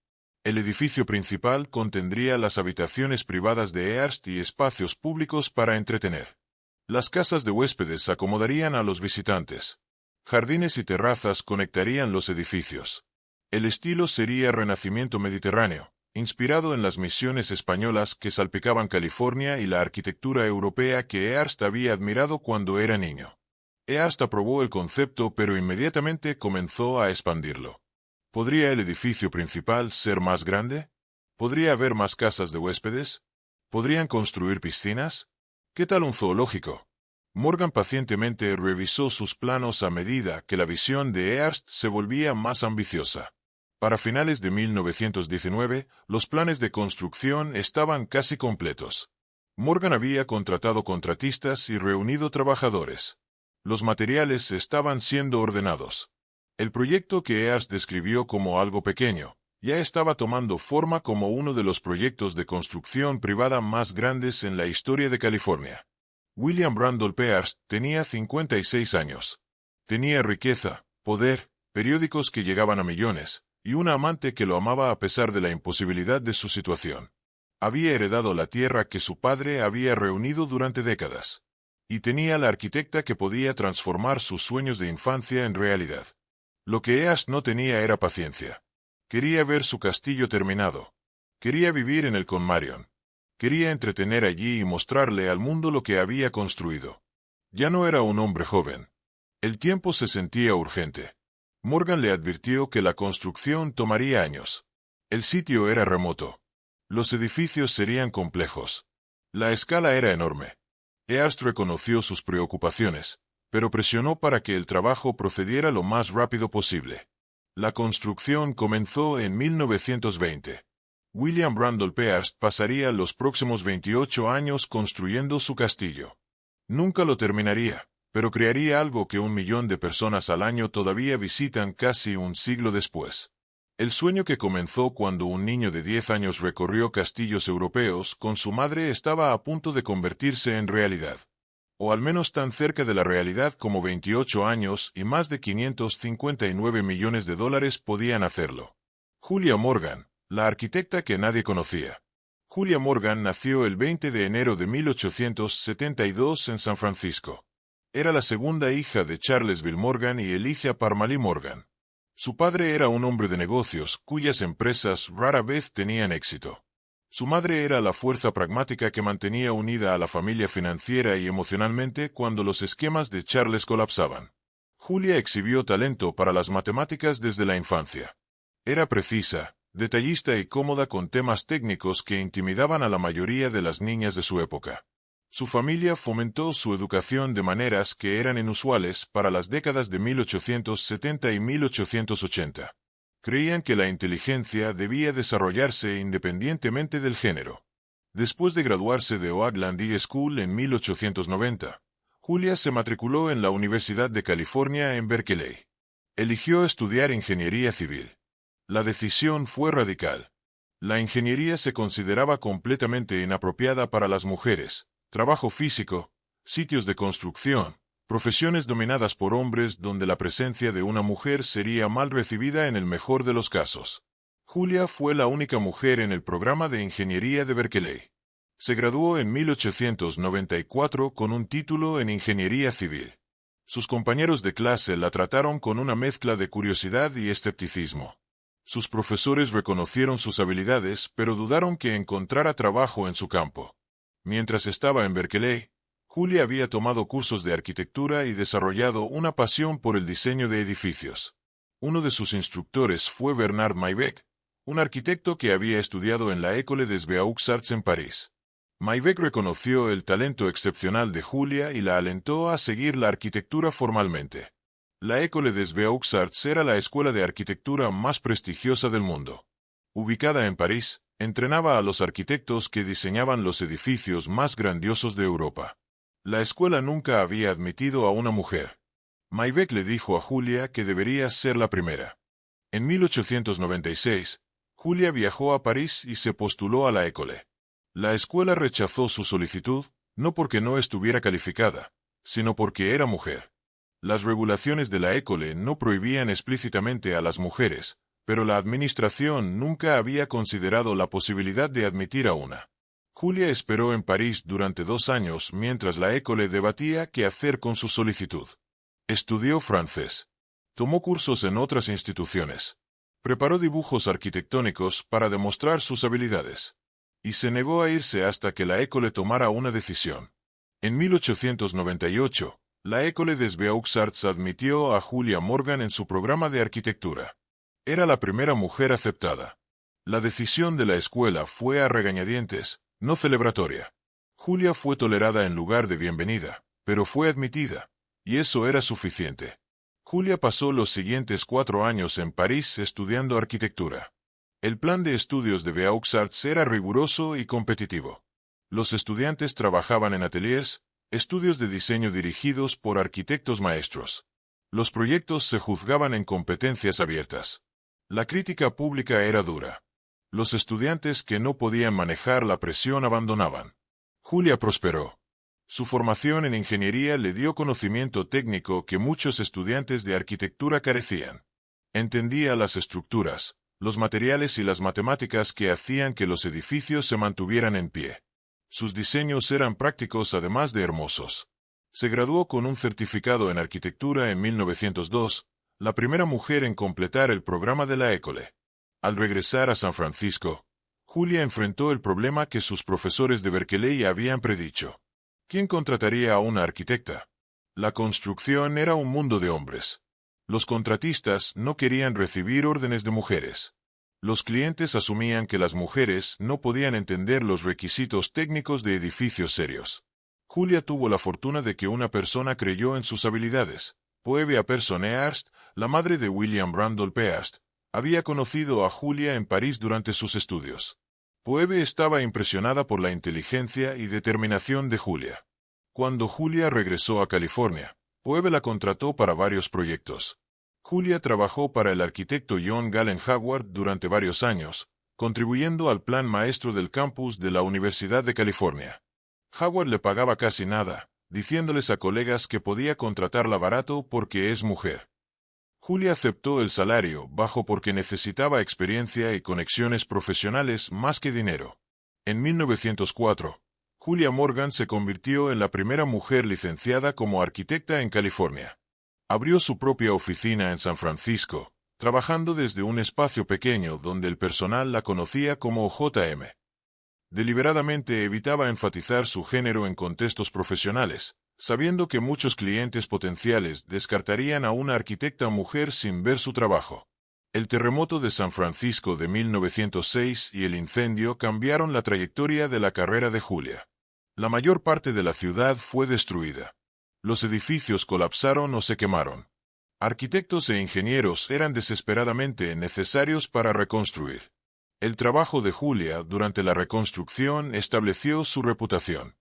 El edificio principal contendría las habitaciones privadas de Earst y espacios públicos para entretener. Las casas de huéspedes acomodarían a los visitantes. Jardines y terrazas conectarían los edificios. El estilo sería renacimiento mediterráneo, Inspirado en las misiones españolas que salpicaban California y la arquitectura europea que Earst había admirado cuando era niño. Earst aprobó el concepto, pero inmediatamente comenzó a expandirlo. ¿Podría el edificio principal ser más grande? ¿Podría haber más casas de huéspedes? ¿Podrían construir piscinas? ¿Qué tal un zoológico? Morgan pacientemente revisó sus planos a medida que la visión de Earst se volvía más ambiciosa. Para finales de 1919, los planes de construcción estaban casi completos. Morgan había contratado contratistas y reunido trabajadores. Los materiales estaban siendo ordenados. El proyecto que Earst describió como algo pequeño, ya estaba tomando forma como uno de los proyectos de construcción privada más grandes en la historia de California. William Randolph Hearst tenía 56 años. Tenía riqueza, poder, periódicos que llegaban a millones, y una amante que lo amaba a pesar de la imposibilidad de su situación. Había heredado la tierra que su padre había reunido durante décadas. Y tenía la arquitecta que podía transformar sus sueños de infancia en realidad. Lo que Hearst no tenía era paciencia. Quería ver su castillo terminado. Quería vivir en él con Marion. Quería entretener allí y mostrarle al mundo lo que había construido. Ya no era un hombre joven. El tiempo se sentía urgente. Morgan le advirtió que la construcción tomaría años. El sitio era remoto. Los edificios serían complejos. La escala era enorme. Hearst reconoció sus preocupaciones, pero presionó para que el trabajo procediera lo más rápido posible. La construcción comenzó en 1920. William Randolph Hearst pasaría los próximos 28 años construyendo su castillo. Nunca lo terminaría, pero crearía algo que 1 millón de personas al año todavía visitan casi un siglo después. El sueño que comenzó cuando un niño de 10 años recorrió castillos europeos con su madre estaba a punto de convertirse en realidad. O al menos tan cerca de la realidad como 28 años y más de 559 millones de dólares podían hacerlo. Julia Morgan, la arquitecta que nadie conocía. Julia Morgan nació el 20 de enero de 1872 en San Francisco. Era la segunda hija de Charles Bill Morgan y Eliza Parmalee Morgan. Su padre era un hombre de negocios cuyas empresas rara vez tenían éxito. Su madre era la fuerza pragmática que mantenía unida a la familia financiera y emocionalmente cuando los esquemas de Charles colapsaban. Julia exhibió talento para las matemáticas desde la infancia. Era precisa, detallista y cómoda con temas técnicos que intimidaban a la mayoría de las niñas de su época. Su familia fomentó su educación de maneras que eran inusuales para las décadas de 1870 y 1880. Creían que la inteligencia debía desarrollarse independientemente del género. Después de graduarse de Oakland High School en 1890, Julia se matriculó en la Universidad de California en Berkeley. Eligió estudiar ingeniería civil. La decisión fue radical. La ingeniería se consideraba completamente inapropiada para las mujeres. Trabajo físico, sitios de construcción, profesiones dominadas por hombres donde la presencia de una mujer sería mal recibida en el mejor de los casos. Julia fue la única mujer en el programa de ingeniería de Berkeley. Se graduó en 1894 con un título en ingeniería civil. Sus compañeros de clase la trataron con una mezcla de curiosidad y escepticismo. Sus profesores reconocieron sus habilidades, pero dudaron que encontrara trabajo en su campo. Mientras estaba en Berkeley, Julia había tomado cursos de arquitectura y desarrollado una pasión por el diseño de edificios. Uno de sus instructores fue Bernard Maybeck, un arquitecto que había estudiado en la École des Beaux-Arts en París. Maybeck reconoció el talento excepcional de Julia y la alentó a seguir la arquitectura formalmente. La École des Beaux-Arts era la escuela de arquitectura más prestigiosa del mundo. Ubicada en París, entrenaba a los arquitectos que diseñaban los edificios más grandiosos de Europa. La escuela nunca había admitido a una mujer. Maybeck le dijo a Julia que debería ser la primera. En 1896, Julia viajó a París y se postuló a la École. La escuela rechazó su solicitud, no porque no estuviera calificada, sino porque era mujer. Las regulaciones de la École no prohibían explícitamente a las mujeres, pero la administración nunca había considerado la posibilidad de admitir a una. Julia esperó en París durante 2 años mientras la École debatía qué hacer con su solicitud. Estudió francés. Tomó cursos en otras instituciones. Preparó dibujos arquitectónicos para demostrar sus habilidades. Y se negó a irse hasta que la École tomara una decisión. En 1898, la École des Beaux-Arts admitió a Julia Morgan en su programa de arquitectura. Era la primera mujer aceptada. La decisión de la escuela fue a regañadientes, no celebratoria. Julia fue tolerada en lugar de bienvenida, pero fue admitida, y eso era suficiente. Julia pasó los siguientes 4 años en París estudiando arquitectura. El plan de estudios de Beaux-Arts era riguroso y competitivo. Los estudiantes trabajaban en ateliers, estudios de diseño dirigidos por arquitectos maestros. Los proyectos se juzgaban en competencias abiertas. La crítica pública era dura. Los estudiantes que no podían manejar la presión abandonaban. Julia prosperó. Su formación en ingeniería le dio conocimiento técnico que muchos estudiantes de arquitectura carecían. Entendía las estructuras, los materiales y las matemáticas que hacían que los edificios se mantuvieran en pie. Sus diseños eran prácticos además de hermosos. Se graduó con un certificado en arquitectura en 1902, la primera mujer en completar el programa de la École. Al regresar a San Francisco, Julia enfrentó el problema que sus profesores de Berkeley habían predicho. ¿Quién contrataría a una arquitecta? La construcción era un mundo de hombres. Los contratistas no querían recibir órdenes de mujeres. Los clientes asumían que las mujeres no podían entender los requisitos técnicos de edificios serios. Julia tuvo la fortuna de que una persona creyó en sus habilidades. Poevia Personearst, la madre de William Randolph Peast, había conocido a Julia en París durante sus estudios. Poeve estaba impresionada por la inteligencia y determinación de Julia. Cuando Julia regresó a California, Poeve la contrató para varios proyectos. Julia trabajó para el arquitecto John Galen Howard durante varios años, contribuyendo al plan maestro del campus de la Universidad de California. Howard le pagaba casi nada, diciéndoles a colegas que podía contratarla barato porque es mujer. Julia aceptó el salario bajo porque necesitaba experiencia y conexiones profesionales más que dinero. En 1904, Julia Morgan se convirtió en la primera mujer licenciada como arquitecta en California. Abrió su propia oficina en San Francisco, trabajando desde un espacio pequeño donde el personal la conocía como JM. Deliberadamente evitaba enfatizar su género en contextos profesionales, sabiendo que muchos clientes potenciales descartarían a una arquitecta mujer sin ver su trabajo. El terremoto de San Francisco de 1906 y el incendio cambiaron la trayectoria de la carrera de Julia. La mayor parte de la ciudad fue destruida. Los edificios colapsaron o se quemaron. Arquitectos e ingenieros eran desesperadamente necesarios para reconstruir. El trabajo de Julia durante la reconstrucción estableció su reputación.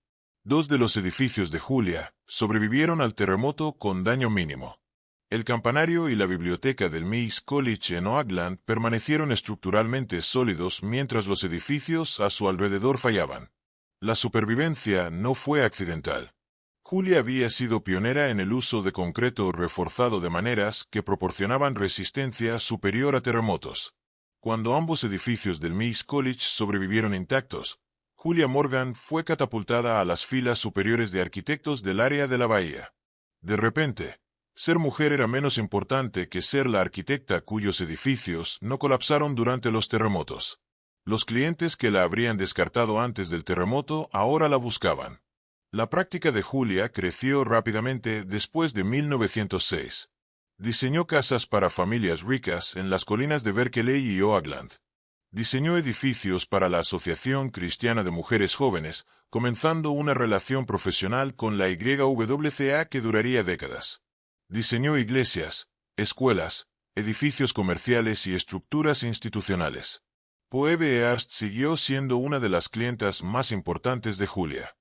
2 de los edificios de Julia sobrevivieron al terremoto con daño mínimo. El campanario y la biblioteca del Meays College en Oakland permanecieron estructuralmente sólidos mientras los edificios a su alrededor fallaban. La supervivencia no fue accidental. Julia había sido pionera en el uso de concreto reforzado de maneras que proporcionaban resistencia superior a terremotos. Cuando ambos edificios del Meays College sobrevivieron intactos, Julia Morgan fue catapultada a las filas superiores de arquitectos del área de la bahía. De repente, ser mujer era menos importante que ser la arquitecta cuyos edificios no colapsaron durante los terremotos. Los clientes que la habrían descartado antes del terremoto ahora la buscaban. La práctica de Julia creció rápidamente después de 1906. Diseñó casas para familias ricas en las colinas de Berkeley y Oakland. Diseñó edificios para la Asociación Cristiana de Mujeres Jóvenes, comenzando una relación profesional con la YWCA que duraría décadas. Diseñó iglesias, escuelas, edificios comerciales y estructuras institucionales. Poeve Hearst siguió siendo una de las clientas más importantes de Julia.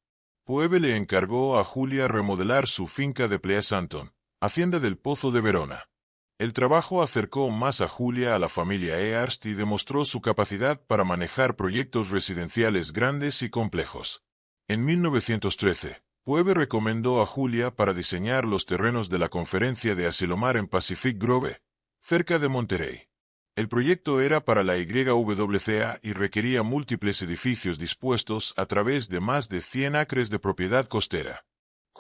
Poeve le encargó a Julia remodelar su finca de Pleasanton, hacienda del Pozo de Verona. El trabajo acercó más a Julia a la familia Hearst y demostró su capacidad para manejar proyectos residenciales grandes y complejos. En 1913, Poeve recomendó a Julia para diseñar los terrenos de la conferencia de Asilomar en Pacific Grove, cerca de Monterey. El proyecto era para la YWCA y requería múltiples edificios dispuestos a través de más de 100 acres de propiedad costera.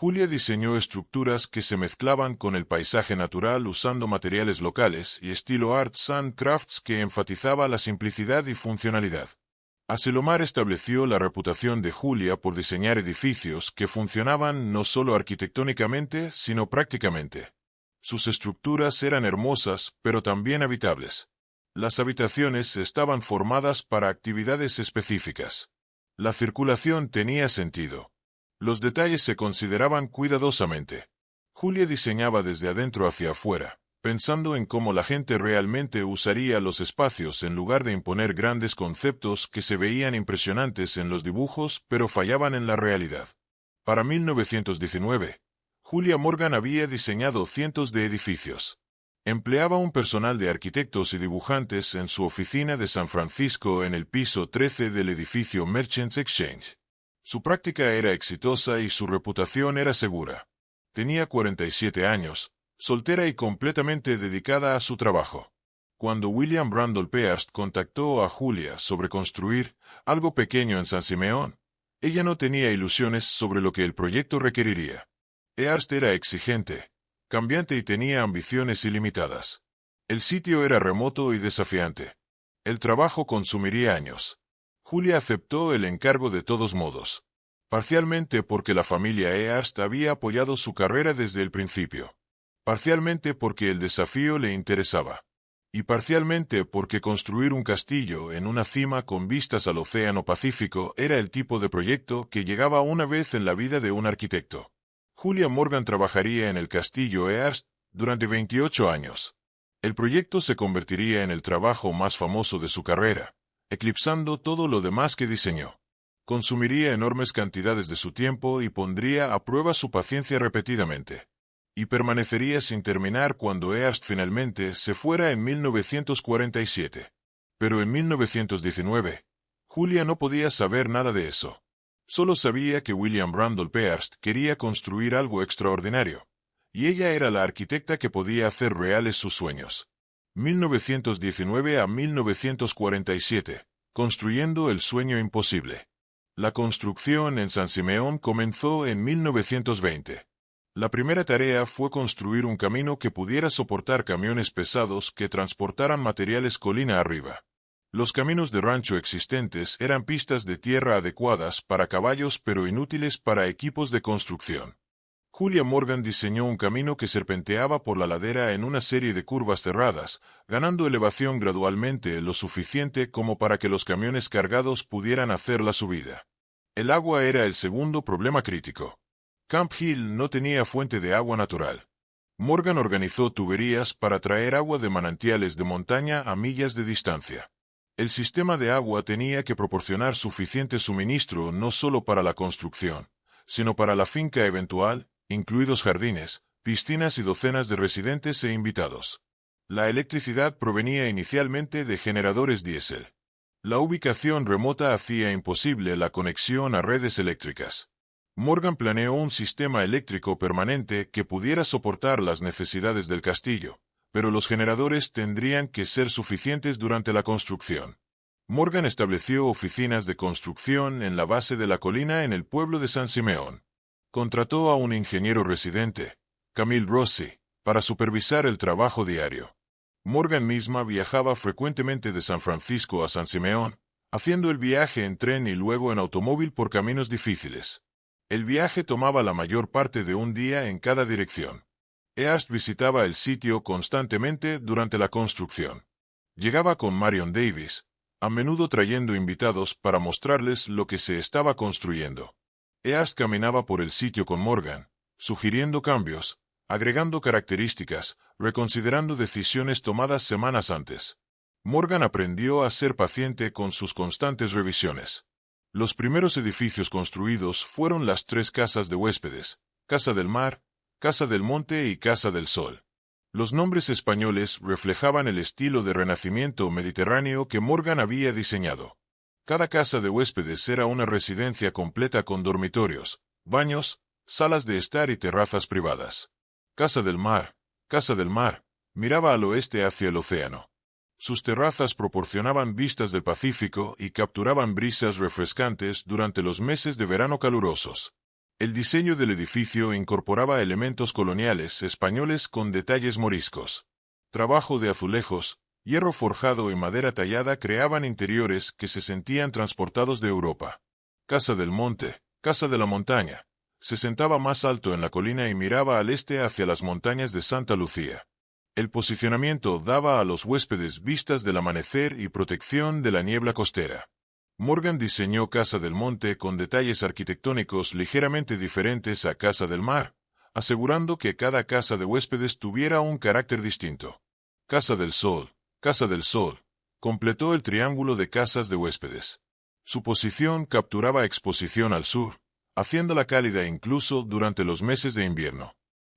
Julia diseñó estructuras que se mezclaban con el paisaje natural usando materiales locales y estilo arts and crafts que enfatizaba la simplicidad y funcionalidad. Asilomar estableció la reputación de Julia por diseñar edificios que funcionaban no solo arquitectónicamente, sino prácticamente. Sus estructuras eran hermosas, pero también habitables. Las habitaciones estaban formadas para actividades específicas. La circulación tenía sentido. Los detalles se consideraban cuidadosamente. Julia diseñaba desde adentro hacia afuera, pensando en cómo la gente realmente usaría los espacios en lugar de imponer grandes conceptos que se veían impresionantes en los dibujos pero fallaban en la realidad. Para 1919, Julia Morgan había diseñado cientos de edificios. Empleaba un personal de arquitectos y dibujantes en su oficina de San Francisco en el piso 13 del edificio Merchants Exchange. Su práctica era exitosa y su reputación era segura. Tenía 47 años, soltera y completamente dedicada a su trabajo. Cuando William Randolph Hearst contactó a Julia sobre construir algo pequeño en San Simeón, ella no tenía ilusiones sobre lo que el proyecto requeriría. Hearst era exigente, cambiante y tenía ambiciones ilimitadas. El sitio era remoto y desafiante. El trabajo consumiría años. Julia aceptó el encargo de todos modos. Parcialmente porque la familia Hearst había apoyado su carrera desde el principio. Parcialmente porque el desafío le interesaba. Y parcialmente porque construir un castillo en una cima con vistas al Océano Pacífico era el tipo de proyecto que llegaba una vez en la vida de un arquitecto. Julia Morgan trabajaría en el castillo Hearst durante 28 años. El proyecto se convertiría en el trabajo más famoso de su carrera, eclipsando todo lo demás que diseñó. Consumiría enormes cantidades de su tiempo y pondría a prueba su paciencia repetidamente. Y permanecería sin terminar cuando Hearst finalmente se fuera en 1947. Pero en 1919, Julia no podía saber nada de eso. Solo sabía que William Randolph Hearst quería construir algo extraordinario, y ella era la arquitecta que podía hacer reales sus sueños. 1919 a 1947, construyendo el sueño imposible. La construcción en San Simeón comenzó en 1920. La primera tarea fue construir un camino que pudiera soportar camiones pesados que transportaran materiales colina arriba. Los caminos de rancho existentes eran pistas de tierra adecuadas para caballos pero inútiles para equipos de construcción. Julia Morgan diseñó un camino que serpenteaba por la ladera en una serie de curvas cerradas, ganando elevación gradualmente lo suficiente como para que los camiones cargados pudieran hacer la subida. El agua era el segundo problema crítico. Camp Hill no tenía fuente de agua natural. Morgan organizó tuberías para traer agua de manantiales de montaña a millas de distancia. El sistema de agua tenía que proporcionar suficiente suministro no solo para la construcción, sino para la finca eventual, incluidos jardines, piscinas y docenas de residentes e invitados. La electricidad provenía inicialmente de generadores diésel. La ubicación remota hacía imposible la conexión a redes eléctricas. Morgan planeó un sistema eléctrico permanente que pudiera soportar las necesidades del castillo, pero los generadores tendrían que ser suficientes durante la construcción. Morgan estableció oficinas de construcción en la base de la colina en el pueblo de San Simeón. Contrató a un ingeniero residente, Camille Rossi, para supervisar el trabajo diario. Morgan misma viajaba frecuentemente de San Francisco a San Simeón, haciendo el viaje en tren y luego en automóvil por caminos difíciles. El viaje tomaba la mayor parte de un día en cada dirección. Hearst visitaba el sitio constantemente durante la construcción. Llegaba con Marion Davis, a menudo trayendo invitados para mostrarles lo que se estaba construyendo. Hearst caminaba por el sitio con Morgan, sugiriendo cambios, agregando características, reconsiderando decisiones tomadas semanas antes. Morgan aprendió a ser paciente con sus constantes revisiones. Los primeros edificios construidos fueron las 3 casas de huéspedes, Casa del Mar, Casa del Monte y Casa del Sol. Los nombres españoles reflejaban el estilo de renacimiento mediterráneo que Morgan había diseñado. Cada casa de huéspedes era una residencia completa con dormitorios, baños, salas de estar y terrazas privadas. Casa del Mar, miraba al oeste hacia el océano. Sus terrazas proporcionaban vistas del Pacífico y capturaban brisas refrescantes durante los meses de verano calurosos. El diseño del edificio incorporaba elementos coloniales españoles con detalles moriscos. Trabajo de azulejos, hierro forjado y madera tallada creaban interiores que se sentían transportados de Europa. Casa del Monte, Casa de la Montaña. Se sentaba más alto en la colina y miraba al este hacia las montañas de Santa Lucía. El posicionamiento daba a los huéspedes vistas del amanecer y protección de la niebla costera. Morgan diseñó Casa del Monte con detalles arquitectónicos ligeramente diferentes a Casa del Mar, asegurando que cada casa de huéspedes tuviera un carácter distinto. Casa del Sol, completó el triángulo de casas de huéspedes. Su posición capturaba exposición al sur, haciéndola cálida incluso durante los meses de invierno.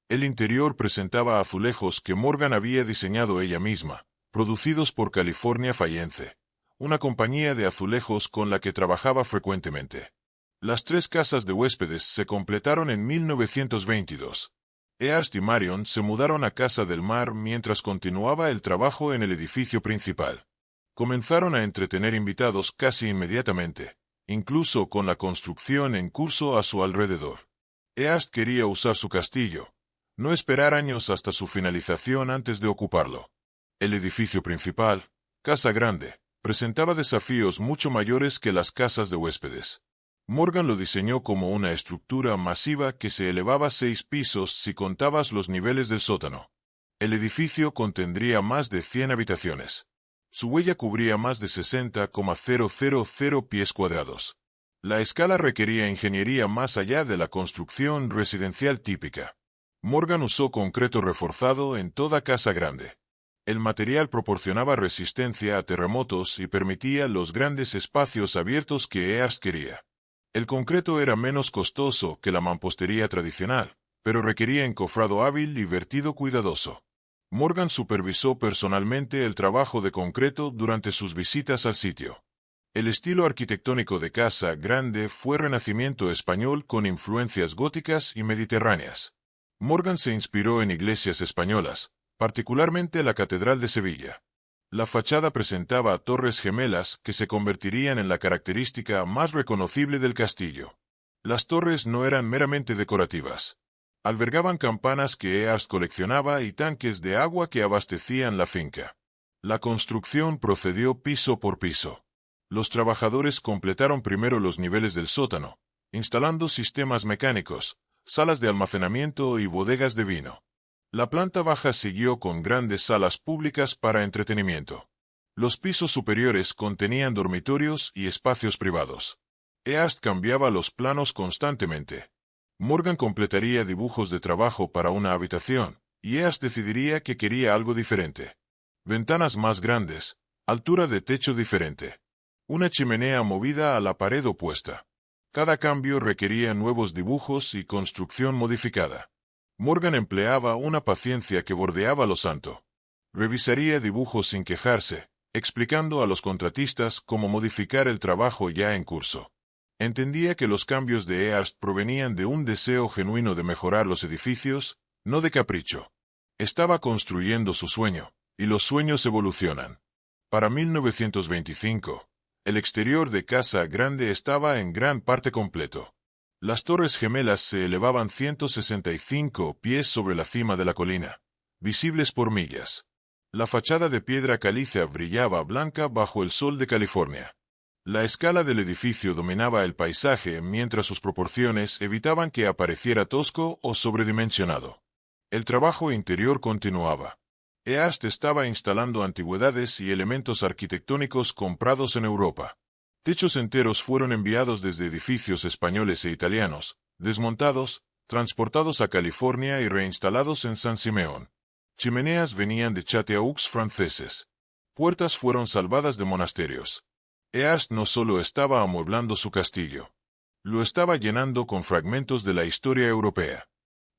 El interior presentaba azulejos que Morgan había diseñado ella misma, producidos por California Faience, una compañía de azulejos con la que trabajaba frecuentemente. Las 3 casas de huéspedes se completaron en 1922. Earst y Marion se mudaron a Casa del Mar mientras continuaba el trabajo en el edificio principal. Comenzaron a entretener invitados casi inmediatamente, incluso con la construcción en curso a su alrededor. Earst quería usar su castillo, no esperar años hasta su finalización antes de ocuparlo. El edificio principal, Casa Grande, presentaba desafíos mucho mayores que las casas de huéspedes. Morgan lo diseñó como una estructura masiva que se elevaba 6 pisos si contabas los niveles del sótano. El edificio contendría más de 100 habitaciones. Su huella cubría más de 60,000 pies cuadrados. La escala requería ingeniería más allá de la construcción residencial típica. Morgan usó concreto reforzado en toda Casa Grande. El material proporcionaba resistencia a terremotos y permitía los grandes espacios abiertos que Earst quería. El concreto era menos costoso que la mampostería tradicional, pero requería encofrado hábil y vertido cuidadoso. Morgan supervisó personalmente el trabajo de concreto durante sus visitas al sitio. El estilo arquitectónico de Casa Grande fue renacimiento español con influencias góticas y mediterráneas. Morgan se inspiró en iglesias españolas, particularmente la Catedral de Sevilla. La fachada presentaba torres gemelas que se convertirían en la característica más reconocible del castillo. Las torres no eran meramente decorativas. Albergaban campanas que Earst coleccionaba y tanques de agua que abastecían la finca. La construcción procedió piso por piso. Los trabajadores completaron primero los niveles del sótano, instalando sistemas mecánicos, salas de almacenamiento y bodegas de vino. La planta baja siguió con grandes salas públicas para entretenimiento. Los pisos superiores contenían dormitorios y espacios privados. Earst cambiaba los planos constantemente. Morgan completaría dibujos de trabajo para una habitación, y Earst decidiría que quería algo diferente. Ventanas más grandes, altura de techo diferente. Una chimenea movida a la pared opuesta. Cada cambio requería nuevos dibujos y construcción modificada. Morgan empleaba una paciencia que bordeaba lo santo. Revisaría dibujos sin quejarse, explicando a los contratistas cómo modificar el trabajo ya en curso. Entendía que los cambios de Earst provenían de un deseo genuino de mejorar los edificios, no de capricho. Estaba construyendo su sueño, y los sueños evolucionan. Para 1925, el exterior de Casa Grande estaba en gran parte completo. Las torres gemelas se elevaban 165 pies sobre la cima de la colina, visibles por millas. La fachada de piedra caliza brillaba blanca bajo el sol de California. La escala del edificio dominaba el paisaje mientras sus proporciones evitaban que apareciera tosco o sobredimensionado. El trabajo interior continuaba. Earst estaba instalando antigüedades y elementos arquitectónicos comprados en Europa. Techos enteros fueron enviados desde edificios españoles e italianos, desmontados, transportados a California y reinstalados en San Simeón. Chimeneas venían de Châteaux franceses. Puertas fueron salvadas de monasterios. Earst no solo estaba amueblando su castillo, lo estaba llenando con fragmentos de la historia europea.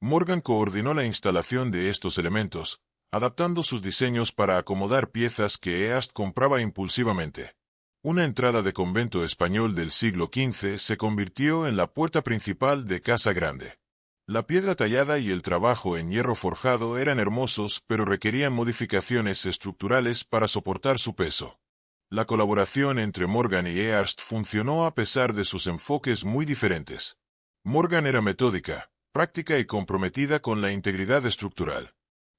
Morgan coordinó la instalación de estos elementos, adaptando sus diseños para acomodar piezas que Earst compraba impulsivamente. Una entrada de convento español del siglo XV se convirtió en la puerta principal de Casa Grande. La piedra tallada y el trabajo en hierro forjado eran hermosos, pero requerían modificaciones estructurales para soportar su peso. La colaboración entre Morgan y Earst funcionó a pesar de sus enfoques muy diferentes. Morgan era metódica, práctica y comprometida con la integridad estructural.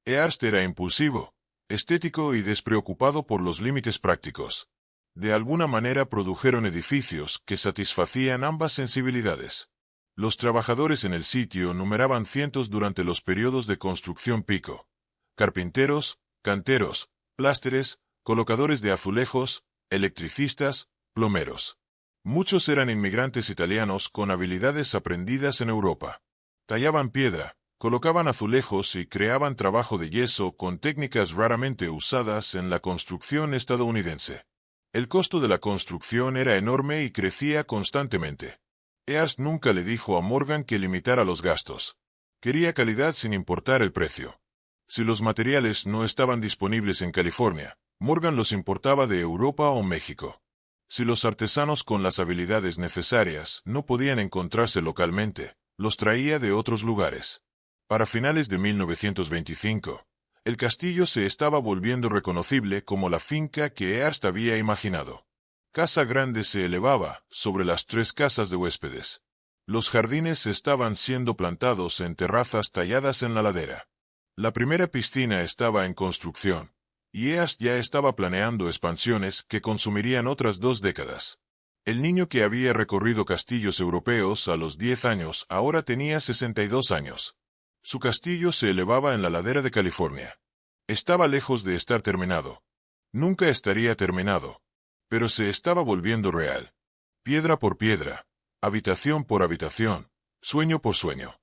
Earst era impulsivo, estético y despreocupado por los límites prácticos. De alguna manera produjeron edificios que satisfacían ambas sensibilidades. Los trabajadores en el sitio numeraban cientos durante los periodos de construcción pico. Carpinteros, canteros, plásteres, colocadores de azulejos, electricistas, plomeros. Muchos eran inmigrantes italianos con habilidades aprendidas en Europa. Tallaban piedra, colocaban azulejos y creaban trabajo de yeso con técnicas raramente usadas en la construcción estadounidense. El costo de la construcción era enorme y crecía constantemente. Earst nunca le dijo a Morgan que limitara los gastos. Quería calidad sin importar el precio. Si los materiales no estaban disponibles en California, Morgan los importaba de Europa o México. Si los artesanos con las habilidades necesarias no podían encontrarse localmente, los traía de otros lugares. Para finales de 1925, el castillo se estaba volviendo reconocible como la finca que Earst había imaginado. Casa Grande se elevaba sobre las 3 casas de huéspedes. Los jardines estaban siendo plantados en terrazas talladas en la ladera. La primera piscina estaba en construcción, y Earst ya estaba planeando expansiones que consumirían otras 2 décadas. El niño que había recorrido castillos europeos a los 10 años ahora tenía 62 años. Su castillo se elevaba en la ladera de California. Estaba lejos de estar terminado. Nunca estaría terminado. Pero se estaba volviendo real. Piedra por piedra, habitación por habitación, sueño por sueño.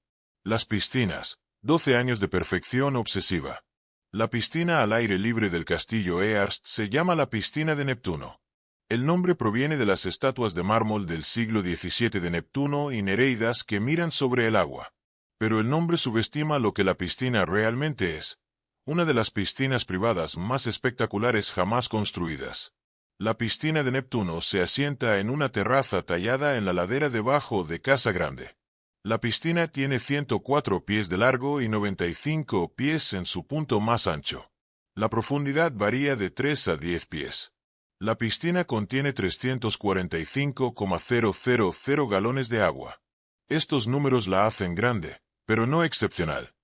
Las piscinas, 12 años de perfección obsesiva. La piscina al aire libre del castillo Earst se llama la Piscina de Neptuno. El nombre proviene de las estatuas de mármol del siglo XVII de Neptuno y Nereidas que miran sobre el agua. Pero el nombre subestima lo que la piscina realmente es. Una de las piscinas privadas más espectaculares jamás construidas. La piscina de Neptuno se asienta en una terraza tallada en la ladera debajo de Casa Grande. La piscina tiene 104 pies de largo y 95 pies en su punto más ancho. La profundidad varía de 3 a 10 pies. La piscina contiene 345,000 galones de agua. Estos números la hacen grande, pero no excepcional.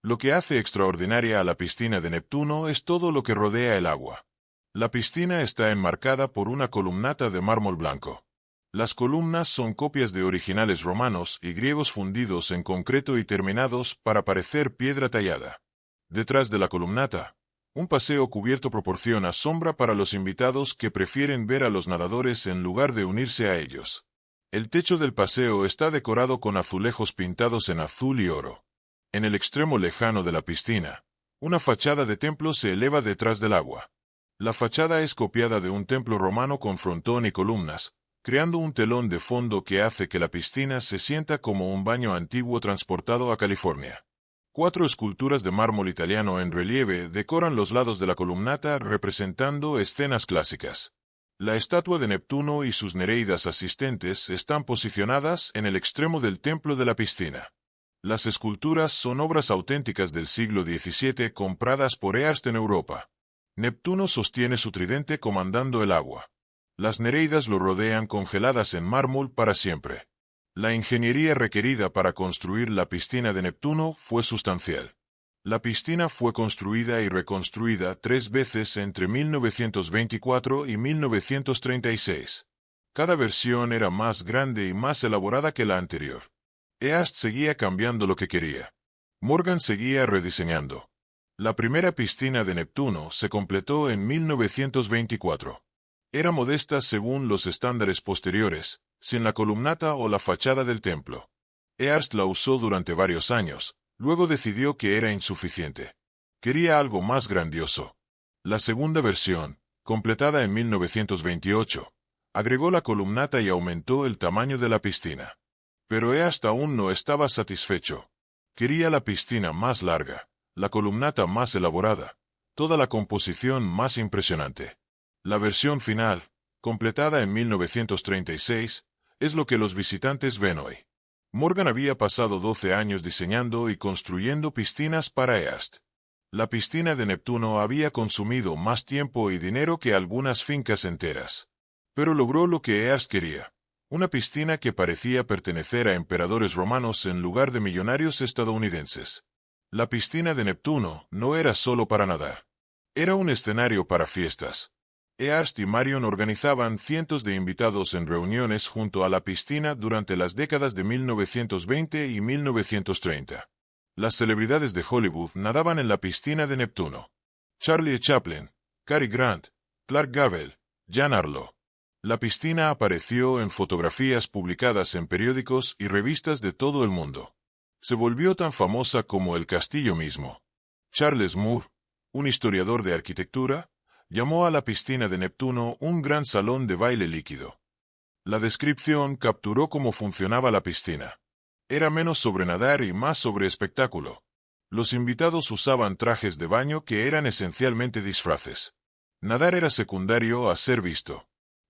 Lo que hace extraordinaria a la piscina de Neptuno es todo lo que rodea el agua. La piscina está enmarcada por una columnata de mármol blanco. Las columnas son copias de originales romanos y griegos fundidos en concreto y terminados para parecer piedra tallada. Detrás de la columnata, un paseo cubierto proporciona sombra para los invitados que prefieren ver a los nadadores en lugar de unirse a ellos. El techo del paseo está decorado con azulejos pintados en azul y oro. En el extremo lejano de la piscina, una fachada de templo se eleva detrás del agua. La fachada es copiada de un templo romano con frontón y columnas, creando un telón de fondo que hace que la piscina se sienta como un baño antiguo transportado a California. 4 esculturas de mármol italiano en relieve decoran los lados de la columnata representando escenas clásicas. La estatua de Neptuno y sus nereidas asistentes están posicionadas en el extremo del templo de la piscina. Las esculturas son obras auténticas del siglo XVII compradas por Earst en Europa. Neptuno sostiene su tridente comandando el agua. Las nereidas lo rodean congeladas en mármol para siempre. La ingeniería requerida para construir la piscina de Neptuno fue sustancial. La piscina fue construida y reconstruida 3 veces entre 1924 y 1936. Cada versión era más grande y más elaborada que la anterior. Earst seguía cambiando lo que quería. Morgan seguía rediseñando. La primera piscina de Neptuno se completó en 1924. Era modesta según los estándares posteriores, sin la columnata o la fachada del templo. Earst la usó durante varios años, luego decidió que era insuficiente. Quería algo más grandioso. La segunda versión, completada en 1928, agregó la columnata y aumentó el tamaño de la piscina. Pero Earst aún no estaba satisfecho. Quería la piscina más larga, la columnata más elaborada, toda la composición más impresionante. La versión final, completada en 1936, es lo que los visitantes ven hoy. Morgan había pasado 12 años diseñando y construyendo piscinas para Earst. La piscina de Neptuno había consumido más tiempo y dinero que algunas fincas enteras. Pero logró lo que Earst quería: Una piscina que parecía pertenecer a emperadores romanos en lugar de millonarios estadounidenses. La piscina de Neptuno no era solo para nadar. Era un escenario para fiestas. Earst y Marion organizaban cientos de invitados en reuniones junto a la piscina durante las décadas de 1920 y 1930. Las celebridades de Hollywood nadaban en la piscina de Neptuno. Charlie Chaplin, Cary Grant, Clark Gable, Jean Arlo. La piscina apareció en fotografías publicadas en periódicos y revistas de todo el mundo. Se volvió tan famosa como el castillo mismo. Charles Moore, un historiador de arquitectura, llamó a la piscina de Neptuno un gran salón de baile líquido. La descripción capturó cómo funcionaba la piscina. Era menos sobre nadar y más sobre espectáculo. Los invitados usaban trajes de baño que eran esencialmente disfraces. Nadar era secundario a ser visto.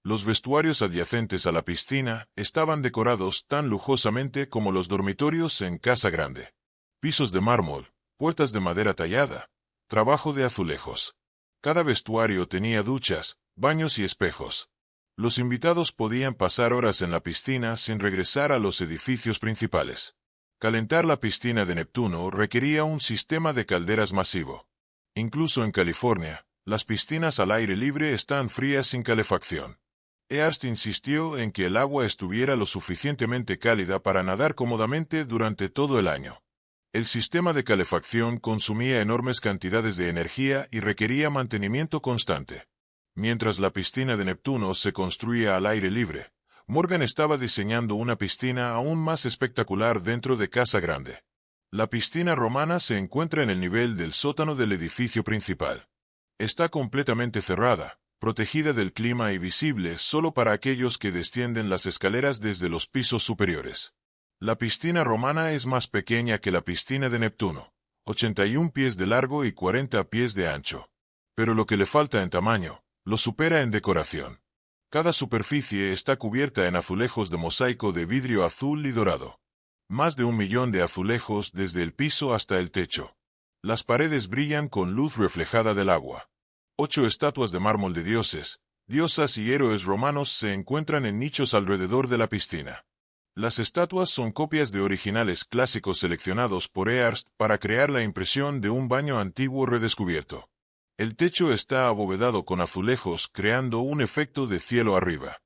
Los vestuarios adyacentes a la piscina estaban decorados tan lujosamente como los dormitorios en casa grande. Pisos de mármol, puertas de madera tallada, trabajo de azulejos. Cada vestuario tenía duchas, baños y espejos. Los invitados podían pasar horas en la piscina sin regresar a los edificios principales. Calentar la piscina de Neptuno requería un sistema de calderas masivo. Incluso en California, las piscinas al aire libre están frías sin calefacción. Earst insistió en que el agua estuviera lo suficientemente cálida para nadar cómodamente durante todo el año. El sistema de calefacción consumía enormes cantidades de energía y requería mantenimiento constante. Mientras la piscina de Neptuno se construía al aire libre, Morgan estaba diseñando una piscina aún más espectacular dentro de Casa Grande. La piscina romana se encuentra en el nivel del sótano del edificio principal. Está completamente cerrada, protegida del clima y visible solo para aquellos que descienden las escaleras desde los pisos superiores. La piscina romana es más pequeña que la piscina de Neptuno, 81 pies de largo y 40 pies de ancho. Pero lo que le falta en tamaño, lo supera en decoración. Cada superficie está cubierta en azulejos de mosaico de vidrio azul y dorado. Más de 1 millón de azulejos desde el piso hasta el techo. Las paredes brillan con luz reflejada del agua. 8 estatuas de mármol de dioses, diosas y héroes romanos se encuentran en nichos alrededor de la piscina. Las estatuas son copias de originales clásicos seleccionados por Earst para crear la impresión de un baño antiguo redescubierto. El techo está abovedado con azulejos creando un efecto de cielo arriba.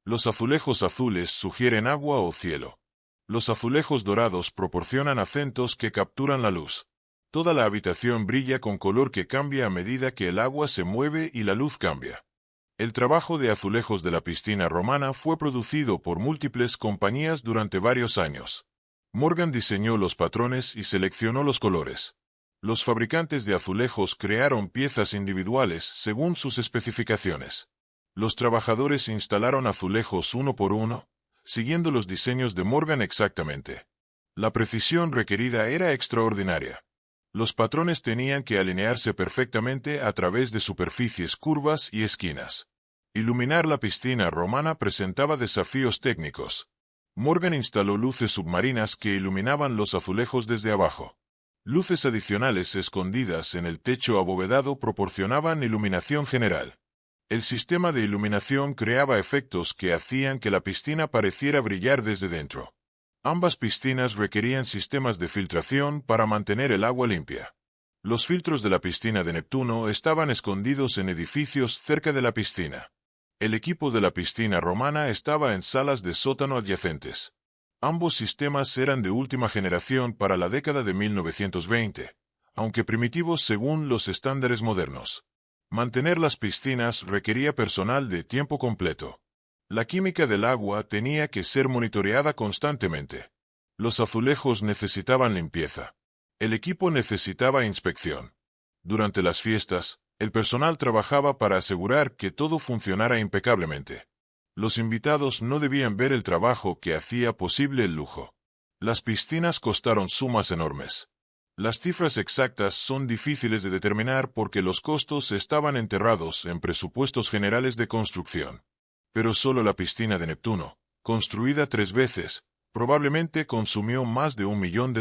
Los azulejos azules sugieren agua o cielo. Los azulejos dorados proporcionan acentos que capturan la luz. Toda la habitación brilla con color que cambia a medida que el agua se mueve y la luz cambia. El trabajo de azulejos de la piscina romana fue producido por múltiples compañías durante varios años. Morgan diseñó los patrones y seleccionó los colores. Los fabricantes de azulejos crearon piezas individuales según sus especificaciones. Los trabajadores instalaron azulejos uno por uno, siguiendo los diseños de Morgan exactamente. La precisión requerida era extraordinaria. Los patrones tenían que alinearse perfectamente a través de superficies curvas y esquinas. Iluminar la piscina romana presentaba desafíos técnicos. Morgan instaló luces submarinas que iluminaban los azulejos desde abajo. Luces adicionales escondidas en el techo abovedado proporcionaban iluminación general. El sistema de iluminación creaba efectos que hacían que la piscina pareciera brillar desde dentro. Ambas piscinas requerían sistemas de filtración para mantener el agua limpia. Los filtros de la piscina de Neptuno estaban escondidos en edificios cerca de la piscina. El equipo de la piscina romana estaba en salas de sótano adyacentes. Ambos sistemas eran de última generación para la década de 1920, aunque primitivos según los estándares modernos. Mantener las piscinas requería personal de tiempo completo. La química del agua tenía que ser monitoreada constantemente. Los azulejos necesitaban limpieza. El equipo necesitaba inspección. Durante las fiestas, el personal trabajaba para asegurar que todo funcionara impecablemente. Los invitados no debían ver el trabajo que hacía posible el lujo. Las piscinas costaron sumas enormes. Las cifras exactas son difíciles de determinar porque los costos estaban enterrados en presupuestos generales de construcción. Pero solo la piscina de Neptuno, construida 3 veces, probablemente consumió más de $1 millón.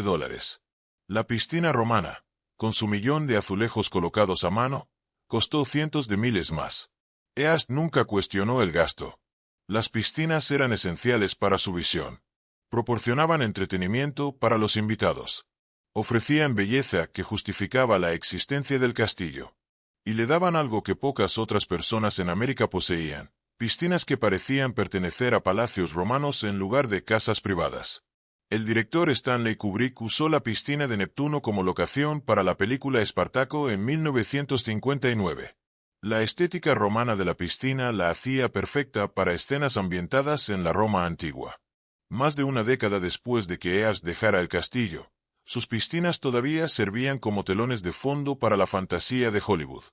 La piscina romana, con su 1 millón de azulejos colocados a mano, costó cientos de miles más. Earst nunca cuestionó el gasto. Las piscinas eran esenciales para su visión. Proporcionaban entretenimiento para los invitados. Ofrecían belleza que justificaba la existencia del castillo. Y le daban algo que pocas otras personas en América poseían: piscinas que parecían pertenecer a palacios romanos en lugar de casas privadas. El director Stanley Kubrick usó la piscina de Neptuno como locación para la película Espartaco en 1959. La estética romana de la piscina la hacía perfecta para escenas ambientadas en la Roma antigua. Más de una década después de que East dejara el castillo, sus piscinas todavía servían como telones de fondo para la fantasía de Hollywood.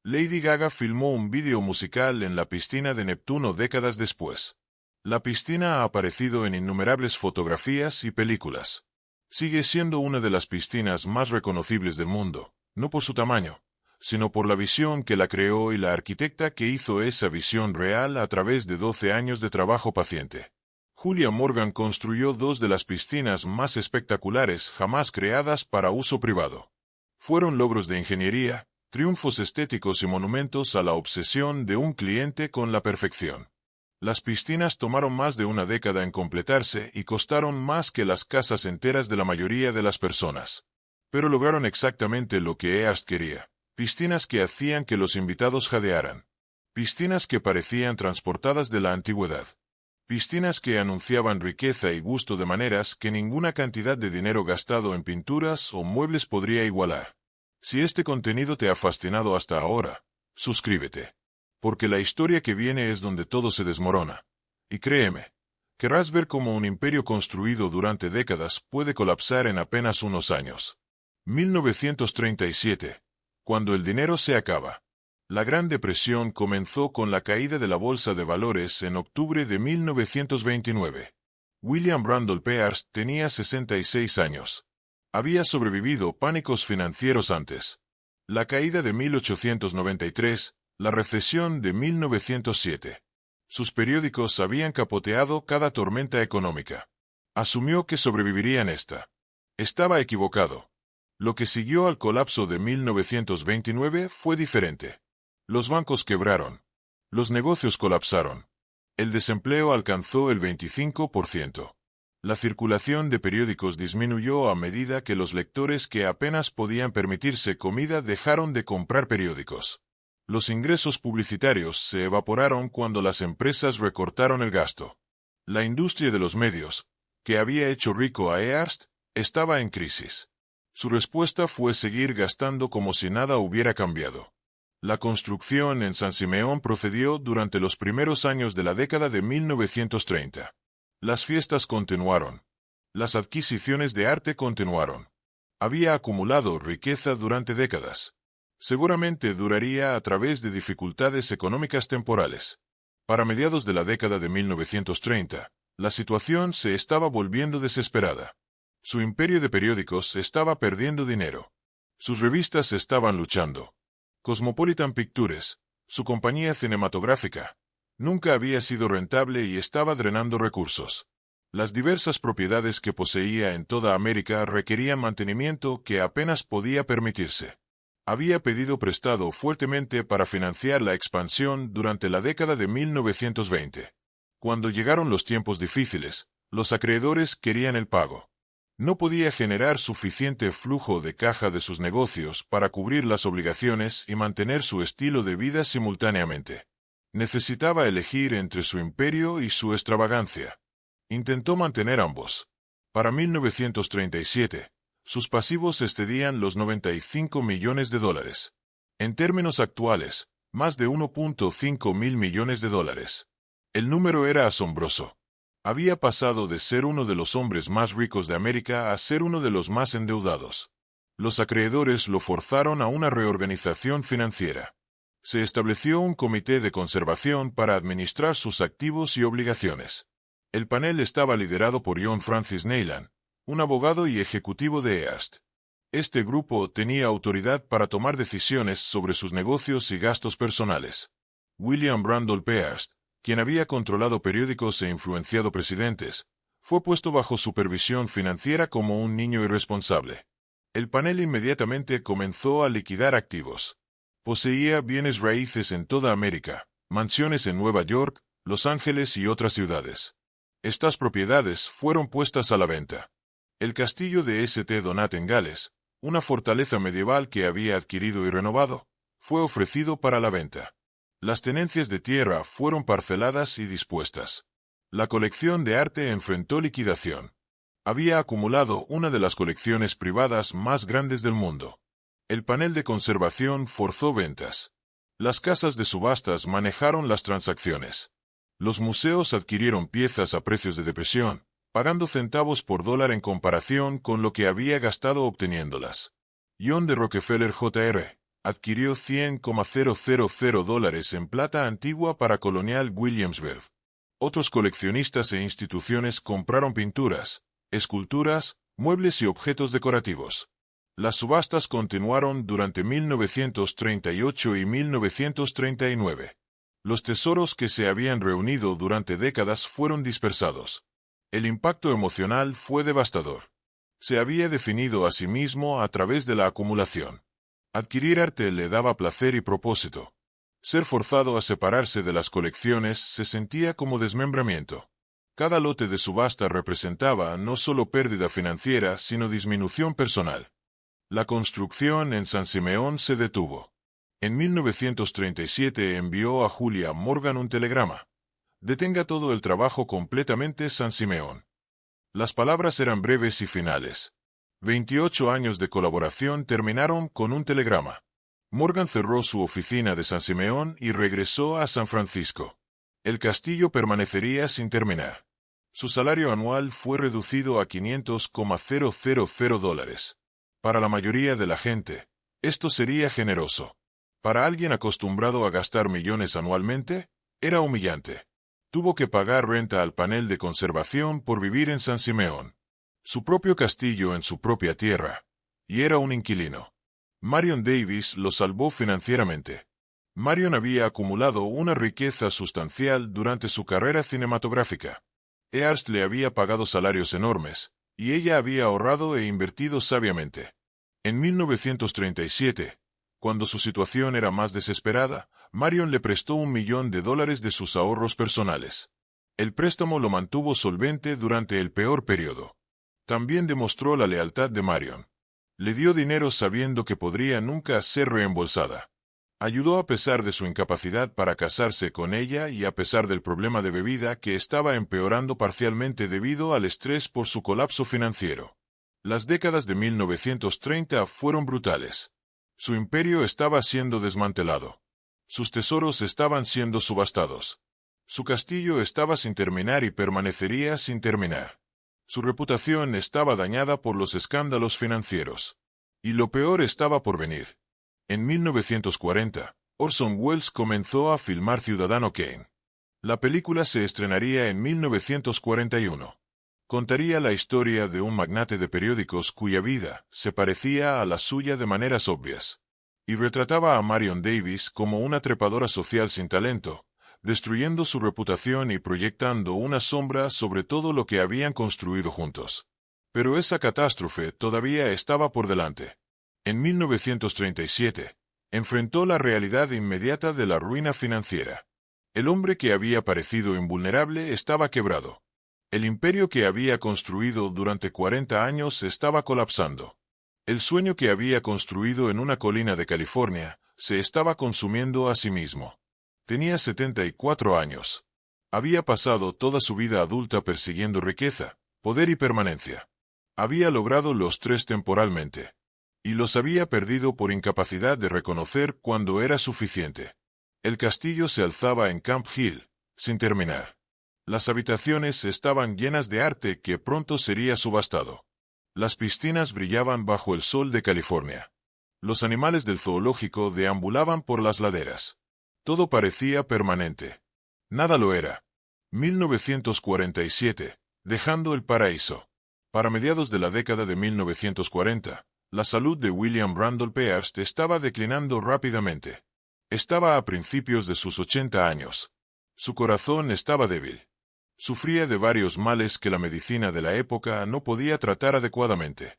Lady Gaga filmó un vídeo musical en la piscina de Neptuno décadas después. La piscina ha aparecido en innumerables fotografías y películas. Sigue siendo una de las piscinas más reconocibles del mundo, no por su tamaño, sino por la visión que la creó y la arquitecta que hizo esa visión real a través de 12 años de trabajo paciente. Julia Morgan construyó dos de las piscinas más espectaculares jamás creadas para uso privado. Fueron logros de ingeniería, triunfos estéticos y monumentos a la obsesión de un cliente con la perfección. Las piscinas tomaron más de una década en completarse y costaron más que las casas enteras de la mayoría de las personas. Pero lograron exactamente lo que East quería: piscinas que hacían que los invitados jadearan. Piscinas que parecían transportadas de la antigüedad. Piscinas que anunciaban riqueza y gusto de maneras que ninguna cantidad de dinero gastado en pinturas o muebles podría igualar. Si este contenido te ha fascinado hasta ahora, suscríbete. Porque la historia que viene es donde todo se desmorona. Y créeme, querrás ver cómo un imperio construido durante décadas puede colapsar en apenas unos años. 1937. Cuando el dinero se acaba. La Gran Depresión comenzó con la caída de la Bolsa de Valores en octubre de 1929. William Randolph Hearst tenía 66 años. Había sobrevivido pánicos financieros antes. La caída de 1893, la recesión de 1907. Sus periódicos habían capoteado cada tormenta económica. Asumió que sobrevivirían esta. Estaba equivocado. Lo que siguió al colapso de 1929 fue diferente. Los bancos quebraron. Los negocios colapsaron. El desempleo alcanzó el 25%. La circulación de periódicos disminuyó a medida que los lectores que apenas podían permitirse comida dejaron de comprar periódicos. Los ingresos publicitarios se evaporaron cuando las empresas recortaron el gasto. La industria de los medios, que había hecho rico a Hearst, estaba en crisis. Su respuesta fue seguir gastando como si nada hubiera cambiado. La construcción en San Simeón procedió durante los primeros años de la década de 1930. Las fiestas continuaron. Las adquisiciones de arte continuaron. Había acumulado riqueza durante décadas. Seguramente duraría a través de dificultades económicas temporales. Para mediados de la década de 1930, la situación se estaba volviendo desesperada. Su imperio de periódicos estaba perdiendo dinero. Sus revistas estaban luchando. Cosmopolitan Pictures, su compañía cinematográfica, nunca había sido rentable y estaba drenando recursos. Las diversas propiedades que poseía en toda América requerían mantenimiento que apenas podía permitirse. Había pedido prestado fuertemente para financiar la expansión durante la década de 1920. Cuando llegaron los tiempos difíciles, los acreedores querían el pago. No podía generar suficiente flujo de caja de sus negocios para cubrir las obligaciones y mantener su estilo de vida simultáneamente. Necesitaba elegir entre su imperio y su extravagancia. Intentó mantener ambos. Para 1937, sus pasivos excedían los $95 millones. En términos actuales, más de 1.5 mil millones de dólares. El número era asombroso. Había pasado de ser uno de los hombres más ricos de América a ser uno de los más endeudados. Los acreedores lo forzaron a una reorganización financiera. Se estableció un comité de conservación para administrar sus activos y obligaciones. El panel estaba liderado por John Francis Neyland, un abogado y ejecutivo de Hearst. Este grupo tenía autoridad para tomar decisiones sobre sus negocios y gastos personales. William Randolph Hearst, quien había controlado periódicos e influenciado presidentes, fue puesto bajo supervisión financiera como un niño irresponsable. El panel inmediatamente comenzó a liquidar activos. Poseía bienes raíces en toda América, mansiones en Nueva York, Los Ángeles y otras ciudades. Estas propiedades fueron puestas a la venta. El castillo de St. Donat en Gales, una fortaleza medieval que había adquirido y renovado, fue ofrecido para la venta. Las tenencias de tierra fueron parceladas y dispuestas. La colección de arte enfrentó liquidación. Había acumulado una de las colecciones privadas más grandes del mundo. El panel de conservación forzó ventas. Las casas de subastas manejaron las transacciones. Los museos adquirieron piezas a precios de depresión, pagando centavos por dólar en comparación con lo que había gastado obteniéndolas. John de Rockefeller Jr. adquirió $100,000 en plata antigua para Colonial Williamsburg. Otros coleccionistas e instituciones compraron pinturas, esculturas, muebles y objetos decorativos. Las subastas continuaron durante 1938 y 1939. Los tesoros que se habían reunido durante décadas fueron dispersados. El impacto emocional fue devastador. Se había definido a sí mismo a través de la acumulación. Adquirir arte le daba placer y propósito. Ser forzado a separarse de las colecciones se sentía como desmembramiento. Cada lote de subasta representaba no solo pérdida financiera, sino disminución personal. La construcción en San Simeón se detuvo. En 1937 envió a Julia Morgan un telegrama. Detenga todo el trabajo completamente San Simeón. Las palabras eran breves y finales. 28 años de colaboración terminaron con un telegrama. Morgan cerró su oficina de San Simeón y regresó a San Francisco. El castillo permanecería sin terminar. Su salario anual fue reducido a $500,000. Para la mayoría de la gente, esto sería generoso. Para alguien acostumbrado a gastar millones anualmente, era humillante. Tuvo que pagar renta al panel de conservación por vivir en San Simeón. Su propio castillo en su propia tierra. Y era un inquilino. Marion Davies lo salvó financieramente. Marion había acumulado una riqueza sustancial durante su carrera cinematográfica. Hearst le había pagado salarios enormes, y ella había ahorrado e invertido sabiamente. En 1937, cuando su situación era más desesperada, Marion le prestó $1 millón de sus ahorros personales. El préstamo lo mantuvo solvente durante el peor periodo. También demostró la lealtad de Marion. Le dio dinero sabiendo que podría nunca ser reembolsada. Ayudó a pesar de su incapacidad para casarse con ella y a pesar del problema de bebida que estaba empeorando parcialmente debido al estrés por su colapso financiero. Las décadas de 1930 fueron brutales. Su imperio estaba siendo desmantelado. Sus tesoros estaban siendo subastados. Su castillo estaba sin terminar y permanecería sin terminar. Su reputación estaba dañada por los escándalos financieros. Y lo peor estaba por venir. En 1940, Orson Welles comenzó a filmar Ciudadano Kane. La película se estrenaría en 1941. Contaría la historia de un magnate de periódicos cuya vida se parecía a la suya de maneras obvias. Y retrataba a Marion Davies como una trepadora social sin talento, destruyendo su reputación y proyectando una sombra sobre todo lo que habían construido juntos. Pero esa catástrofe todavía estaba por delante. En 1937, enfrentó la realidad inmediata de la ruina financiera. El hombre que había parecido invulnerable estaba quebrado. El imperio que había construido durante 40 años estaba colapsando. El sueño que había construido en una colina de California se estaba consumiendo a sí mismo. Tenía 74 años. Había pasado toda su vida adulta persiguiendo riqueza, poder y permanencia. Había logrado los tres temporalmente. Y los había perdido por incapacidad de reconocer cuando era suficiente. El castillo se alzaba en Camp Hill, sin terminar. Las habitaciones estaban llenas de arte que pronto sería subastado. Las piscinas brillaban bajo el sol de California. Los animales del zoológico deambulaban por las laderas. Todo parecía permanente. Nada lo era. 1947, dejando el paraíso. Para mediados de la década de 1940, la salud de William Randolph Hearst estaba declinando rápidamente. Estaba a principios de sus 80 años. Su corazón estaba débil. Sufría de varios males que la medicina de la época no podía tratar adecuadamente.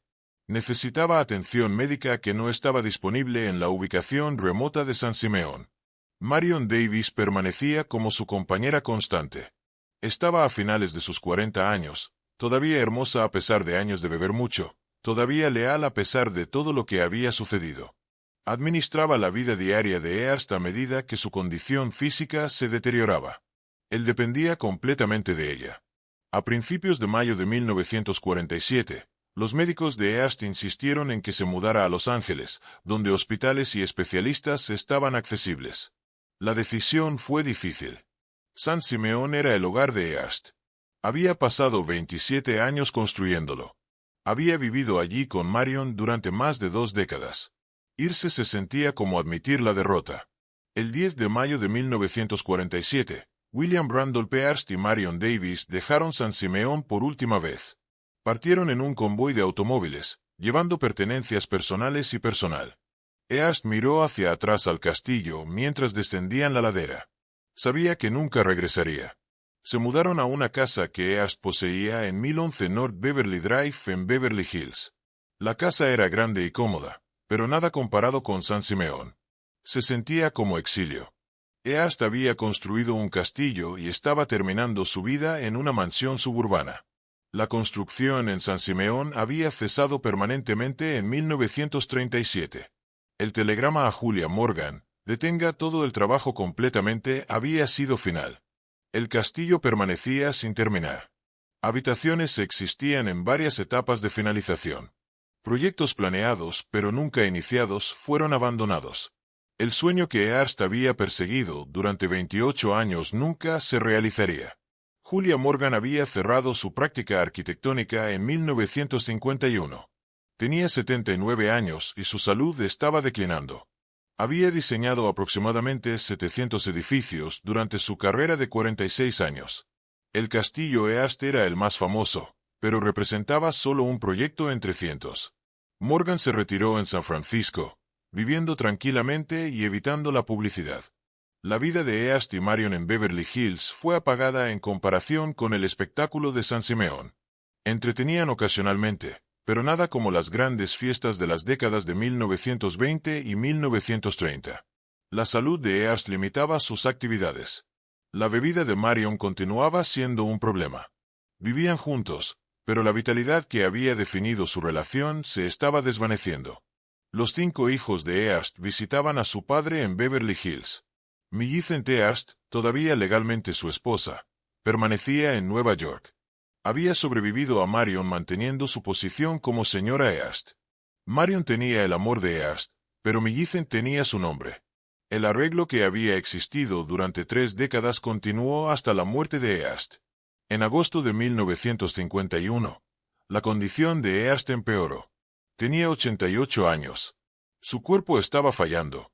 Necesitaba atención médica que no estaba disponible en la ubicación remota de San Simeón. Marion Davies permanecía como su compañera constante. Estaba a finales de sus 40 años, todavía hermosa a pesar de años de beber mucho, todavía leal a pesar de todo lo que había sucedido. Administraba la vida diaria de Earst a medida que su condición física se deterioraba. Él dependía completamente de ella. A principios de mayo de 1947, los médicos de Earst insistieron en que se mudara a Los Ángeles, donde hospitales y especialistas estaban accesibles. La decisión fue difícil. San Simeón era el hogar de Earst. Había pasado 27 años construyéndolo. Había vivido allí con Marion durante más de 2 décadas. Irse se sentía como admitir la derrota. El 10 de mayo de 1947, William Randolph Earst y Marion Davies dejaron San Simeón por última vez. Partieron en un convoy de automóviles, llevando pertenencias personales y personal. Earst miró hacia atrás al castillo mientras descendían la ladera. Sabía que nunca regresaría. Se mudaron a una casa que Earst poseía en 1011 North Beverly Drive en Beverly Hills. La casa era grande y cómoda, pero nada comparado con San Simeón. Se sentía como exilio. Earst había construido un castillo y estaba terminando su vida en una mansión suburbana. La construcción en San Simeón había cesado permanentemente en 1937. El telegrama a Julia Morgan, detenga todo el trabajo completamente, había sido final. El castillo permanecía sin terminar. Habitaciones existían en varias etapas de finalización. Proyectos planeados, pero nunca iniciados, fueron abandonados. El sueño que Earst había perseguido durante 28 años nunca se realizaría. Julia Morgan había cerrado su práctica arquitectónica en 1951. Tenía 79 años y su salud estaba declinando. Había diseñado aproximadamente 700 edificios durante su carrera de 46 años. El castillo Earst era el más famoso, pero representaba solo un proyecto entre cientos. Morgan se retiró en San Francisco, viviendo tranquilamente y evitando la publicidad. La vida de Earst y Marion en Beverly Hills fue apagada en comparación con el espectáculo de San Simeón. Entretenían ocasionalmente, pero nada como las grandes fiestas de las décadas de 1920 y 1930. La salud de Earst limitaba sus actividades. La bebida de Marion continuaba siendo un problema. Vivían juntos, pero la vitalidad que había definido su relación se estaba desvaneciendo. Los 5 hijos de Earst visitaban a su padre en Beverly Hills. Millicent Earst, todavía legalmente su esposa, permanecía en Nueva York. Había sobrevivido a Marion manteniendo su posición como señora Earst. Marion tenía el amor de Earst, pero Millicent tenía su nombre. El arreglo que había existido durante 3 décadas continuó hasta la muerte de Earst. En agosto de 1951, la condición de Earst empeoró. Tenía 88 años. Su cuerpo estaba fallando.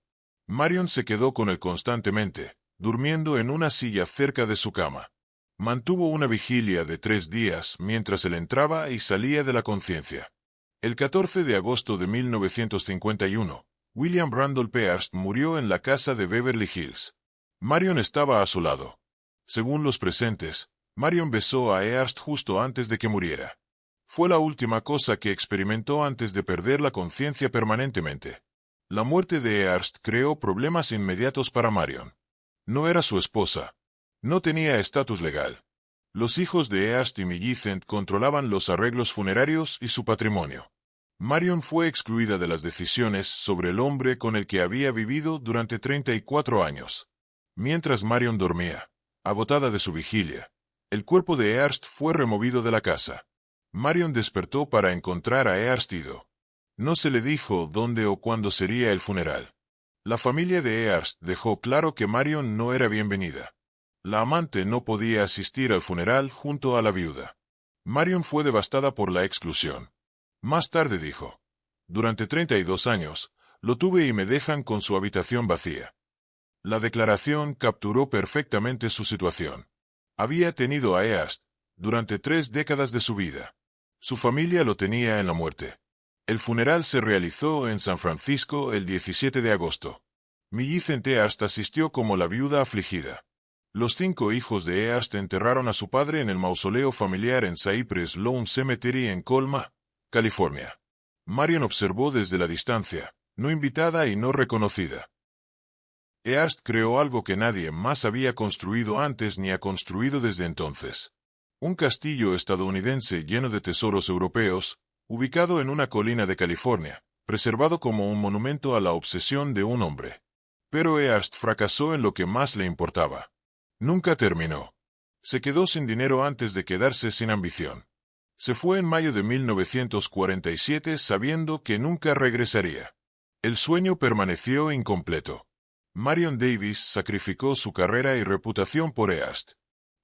Marion se quedó con él constantemente, durmiendo en una silla cerca de su cama. Mantuvo una vigilia de 3 días mientras él entraba y salía de la conciencia. El 14 de agosto de 1951, William Randolph Earst murió en la casa de Beverly Hills. Marion estaba a su lado. Según los presentes, Marion besó a Earst justo antes de que muriera. Fue la última cosa que experimentó antes de perder la conciencia permanentemente. La muerte de Earst creó problemas inmediatos para Marion. No era su esposa. No tenía estatus legal. Los hijos de Earst y Millicent controlaban los arreglos funerarios y su patrimonio. Marion fue excluida de las decisiones sobre el hombre con el que había vivido durante 34 años. Mientras Marion dormía, agotada de su vigilia, el cuerpo de Earst fue removido de la casa. Marion despertó para encontrar a Earst ido. No se le dijo dónde o cuándo sería el funeral. La familia de Earst dejó claro que Marion no era bienvenida. La amante no podía asistir al funeral junto a la viuda. Marion fue devastada por la exclusión. Más tarde dijo: durante 32 años, lo tuve y me dejan con su habitación vacía. La declaración capturó perfectamente su situación. Había tenido a Earst durante 3 décadas de su vida. Su familia lo tenía en la muerte. El funeral se realizó en San Francisco el 17 de agosto. Millicent Earst asistió como la viuda afligida. Los 5 hijos de Earst enterraron a su padre en el mausoleo familiar en Cypress Lawn Cemetery en Colma, California. Marion observó desde la distancia, no invitada y no reconocida. East creó algo que nadie más había construido antes ni ha construido desde entonces. Un castillo estadounidense lleno de tesoros europeos, ubicado en una colina de California, preservado como un monumento a la obsesión de un hombre. Pero East fracasó en lo que más le importaba. Nunca terminó. Se quedó sin dinero antes de quedarse sin ambición. Se fue en mayo de 1947 sabiendo que nunca regresaría. El sueño permaneció incompleto. Marion Davies sacrificó su carrera y reputación por East.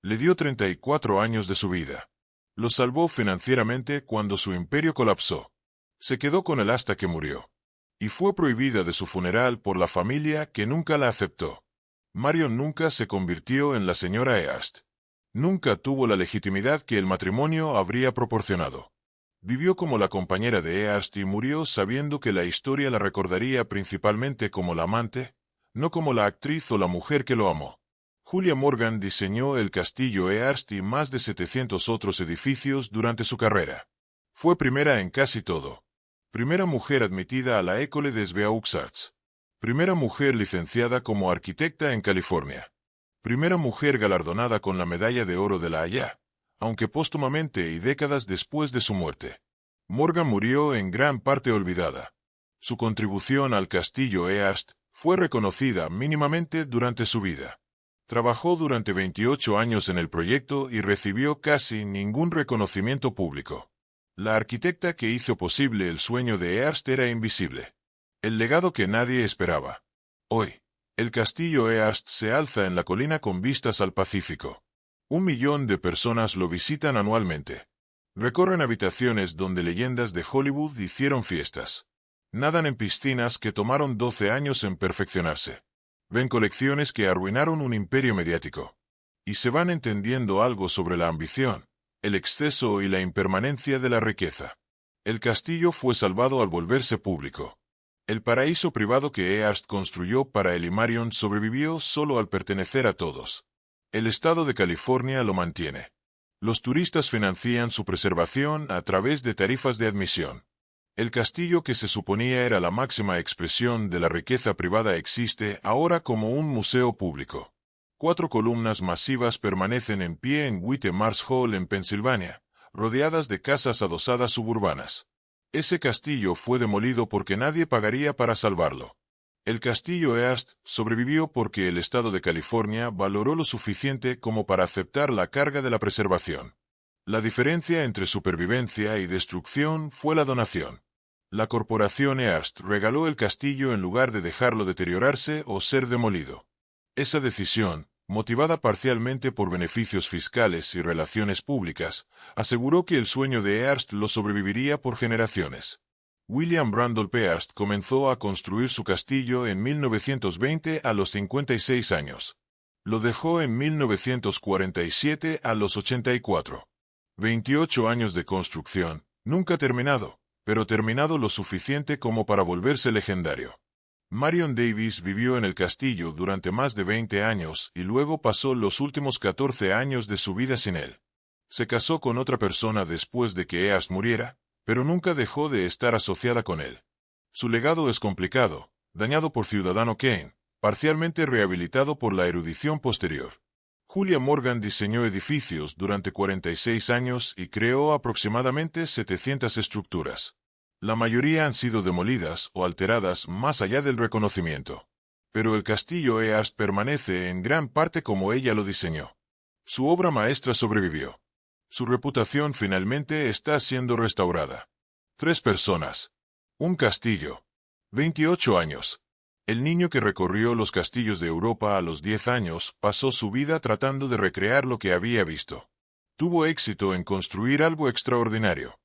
Le dio 34 años de su vida. Lo salvó financieramente cuando su imperio colapsó. Se quedó con él hasta que murió. Y fue prohibida de su funeral por la familia que nunca la aceptó. Marion nunca se convirtió en la señora East. Nunca tuvo la legitimidad que el matrimonio habría proporcionado. Vivió como la compañera de East y murió sabiendo que la historia la recordaría principalmente como la amante, no como la actriz o la mujer que lo amó. Julia Morgan diseñó el castillo East y más de 700 otros edificios durante su carrera. Fue primera en casi todo. Primera mujer admitida a la École des Beaux-Arts. Primera mujer licenciada como arquitecta en California. Primera mujer galardonada con la Medalla de Oro de la Haya, aunque póstumamente y décadas después de su muerte. Morgan murió en gran parte olvidada. Su contribución al castillo East fue reconocida mínimamente durante su vida. Trabajó durante 28 años en el proyecto y recibió casi ningún reconocimiento público. La arquitecta que hizo posible el sueño de East era invisible. El legado que nadie esperaba. Hoy, el castillo East se alza en la colina con vistas al Pacífico. 1 millón de personas lo visitan anualmente. Recorren habitaciones donde leyendas de Hollywood hicieron fiestas. Nadan en piscinas que tomaron 12 años en perfeccionarse. Ven colecciones que arruinaron un imperio mediático. Y se van entendiendo algo sobre la ambición, el exceso y la impermanencia de la riqueza. El castillo fue salvado al volverse público. El paraíso privado que East construyó para él y Marion sobrevivió solo al pertenecer a todos. El estado de California lo mantiene. Los turistas financian su preservación a través de tarifas de admisión. El castillo que se suponía era la máxima expresión de la riqueza privada existe ahora como un museo público. 4 columnas masivas permanecen en pie en White-Mars Hall en Pensilvania, rodeadas de casas adosadas suburbanas. Ese castillo fue demolido porque nadie pagaría para salvarlo. El castillo East sobrevivió porque el estado de California valoró lo suficiente como para aceptar la carga de la preservación. La diferencia entre supervivencia y destrucción fue la donación. La corporación East regaló el castillo en lugar de dejarlo deteriorarse o ser demolido. Esa decisión, motivada parcialmente por beneficios fiscales y relaciones públicas, aseguró que el sueño de East lo sobreviviría por generaciones. William Randolph East comenzó a construir su castillo en 1920 a los 56 años. Lo dejó en 1947 a los 84. 28 años de construcción, nunca terminado, pero terminado lo suficiente como para volverse legendario. Marion Davies vivió en el castillo durante más de 20 años y luego pasó los últimos 14 años de su vida sin él. Se casó con otra persona después de que East muriera, pero nunca dejó de estar asociada con él. Su legado es complicado, dañado por Ciudadano Kane, parcialmente rehabilitado por la erudición posterior. Julia Morgan diseñó edificios durante 46 años y creó aproximadamente 700 estructuras. La mayoría han sido demolidas o alteradas más allá del reconocimiento. Pero el castillo East permanece en gran parte como ella lo diseñó. Su obra maestra sobrevivió. Su reputación finalmente está siendo restaurada. 3 personas. Un castillo. 28 años. El niño que recorrió los castillos de Europa a los 10 años pasó su vida tratando de recrear lo que había visto. Tuvo éxito en construir algo extraordinario.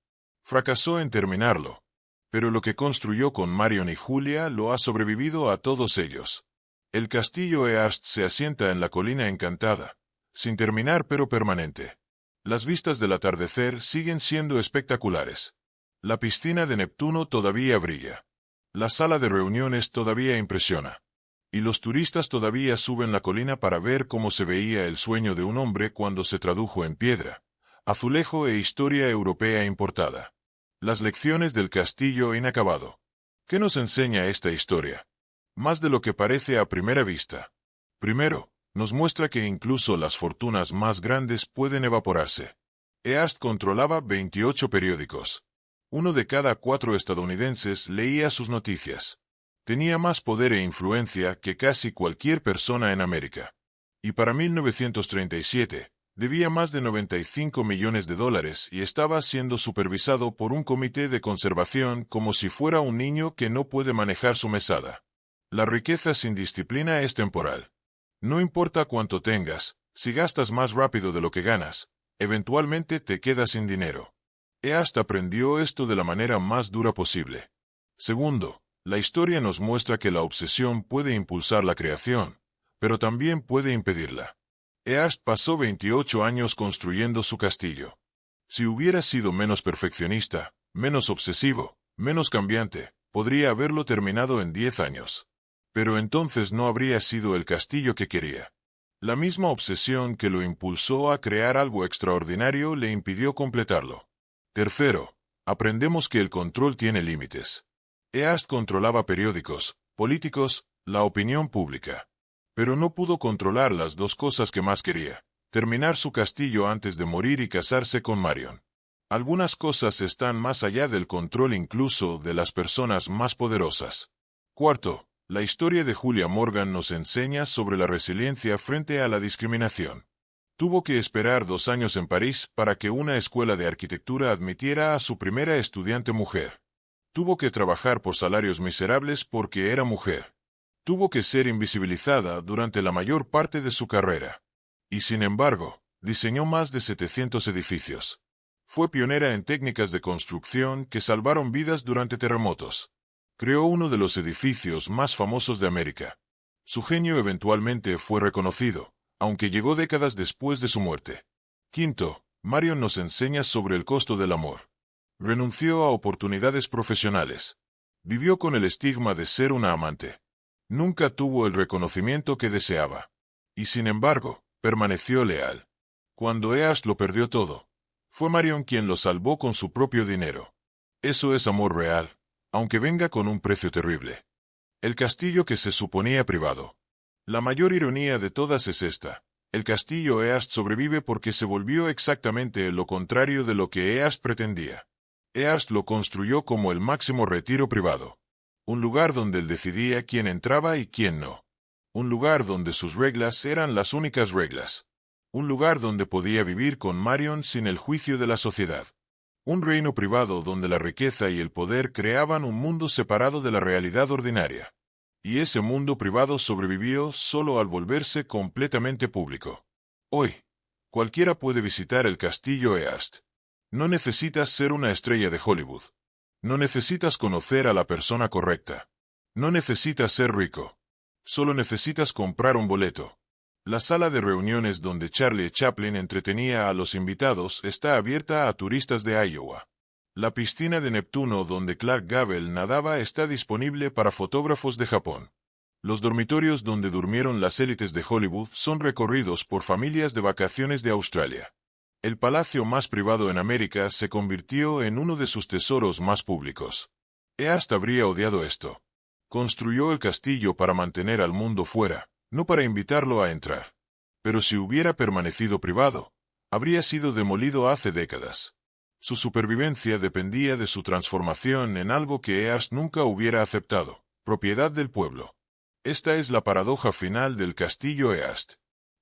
Fracasó en terminarlo. Pero lo que construyó con Marion y Julia lo ha sobrevivido a todos ellos. El castillo East se asienta en la colina encantada, sin terminar pero permanente. Las vistas del atardecer siguen siendo espectaculares. La piscina de Neptuno todavía brilla. La sala de reuniones todavía impresiona. Y los turistas todavía suben la colina para ver cómo se veía el sueño de un hombre cuando se tradujo en piedra, azulejo e historia europea importada. Las lecciones del castillo inacabado. ¿Qué nos enseña esta historia? más de lo que parece a primera vista. Primero, nos muestra que incluso las fortunas más grandes pueden evaporarse. Hearst controlaba 28 periódicos. 1 de cada 4 estadounidenses leía sus noticias. Tenía más poder e influencia que casi cualquier persona en América. Y para 1937, debía más de 95 millones de dólares y estaba siendo supervisado por un comité de conservación como si fuera un niño que no puede manejar su mesada. La riqueza sin disciplina es temporal. No importa cuánto tengas, si gastas más rápido de lo que ganas, eventualmente te quedas sin dinero. Hearst aprendió esto de la manera más dura posible. Segundo, la historia nos muestra que la obsesión puede impulsar la creación, pero también puede impedirla. Hearst pasó 28 años construyendo su castillo. Si hubiera sido menos perfeccionista, menos obsesivo, menos cambiante, podría haberlo terminado en 10 años. Pero entonces no habría sido el castillo que quería. La misma obsesión que lo impulsó a crear algo extraordinario le impidió completarlo. Tercero, aprendemos que el control tiene límites. Hearst controlaba periódicos, políticos, la opinión pública. Pero no pudo controlar las dos cosas que más quería: terminar su castillo antes de morir y casarse con Marion. Algunas cosas están más allá del control incluso de las personas más poderosas. Cuarto, la historia de Julia Morgan nos enseña sobre la resiliencia frente a la discriminación. Tuvo que esperar 2 años en París para que una escuela de arquitectura admitiera a su primera estudiante mujer. Tuvo que trabajar por salarios miserables porque era mujer. Tuvo que ser invisibilizada durante la mayor parte de su carrera. Y sin embargo, diseñó más de 700 edificios. Fue pionera en técnicas de construcción que salvaron vidas durante terremotos. Creó uno de los edificios más famosos de América. Su genio eventualmente fue reconocido, aunque llegó décadas después de su muerte. Quinto, Marion nos enseña sobre el costo del amor. Renunció a oportunidades profesionales. Vivió con el estigma de ser una amante. Nunca tuvo el reconocimiento que deseaba. Y sin embargo, permaneció leal. Cuando Hearst lo perdió todo, fue Marion quien lo salvó con su propio dinero. Eso es amor real, aunque venga con un precio terrible. El castillo que se suponía privado. La mayor ironía de todas es esta: el castillo Hearst sobrevive porque se volvió exactamente lo contrario de lo que Hearst pretendía. Hearst lo construyó como el máximo retiro privado. Un lugar donde él decidía quién entraba y quién no. Un lugar donde sus reglas eran las únicas reglas. Un lugar donde podía vivir con Marion sin el juicio de la sociedad. Un reino privado donde la riqueza y el poder creaban un mundo separado de la realidad ordinaria. Y ese mundo privado sobrevivió solo al volverse completamente público. Hoy, cualquiera puede visitar el castillo Hearst. No necesitas ser una estrella de Hollywood. No necesitas conocer a la persona correcta. No necesitas ser rico. Solo necesitas comprar un boleto. La sala de reuniones donde Charlie Chaplin entretenía a los invitados está abierta a turistas de Iowa. La piscina de Neptuno donde Clark Gable nadaba está disponible para fotógrafos de Japón. Los dormitorios donde durmieron las élites de Hollywood son recorridos por familias de vacaciones de Australia. El palacio más privado en América se convirtió en uno de sus tesoros más públicos. Hearst habría odiado esto. Construyó el castillo para mantener al mundo fuera, no para invitarlo a entrar. Pero si hubiera permanecido privado, habría sido demolido hace décadas. Su supervivencia dependía de su transformación en algo que Hearst nunca hubiera aceptado: propiedad del pueblo. Esta es la paradoja final del castillo Hearst.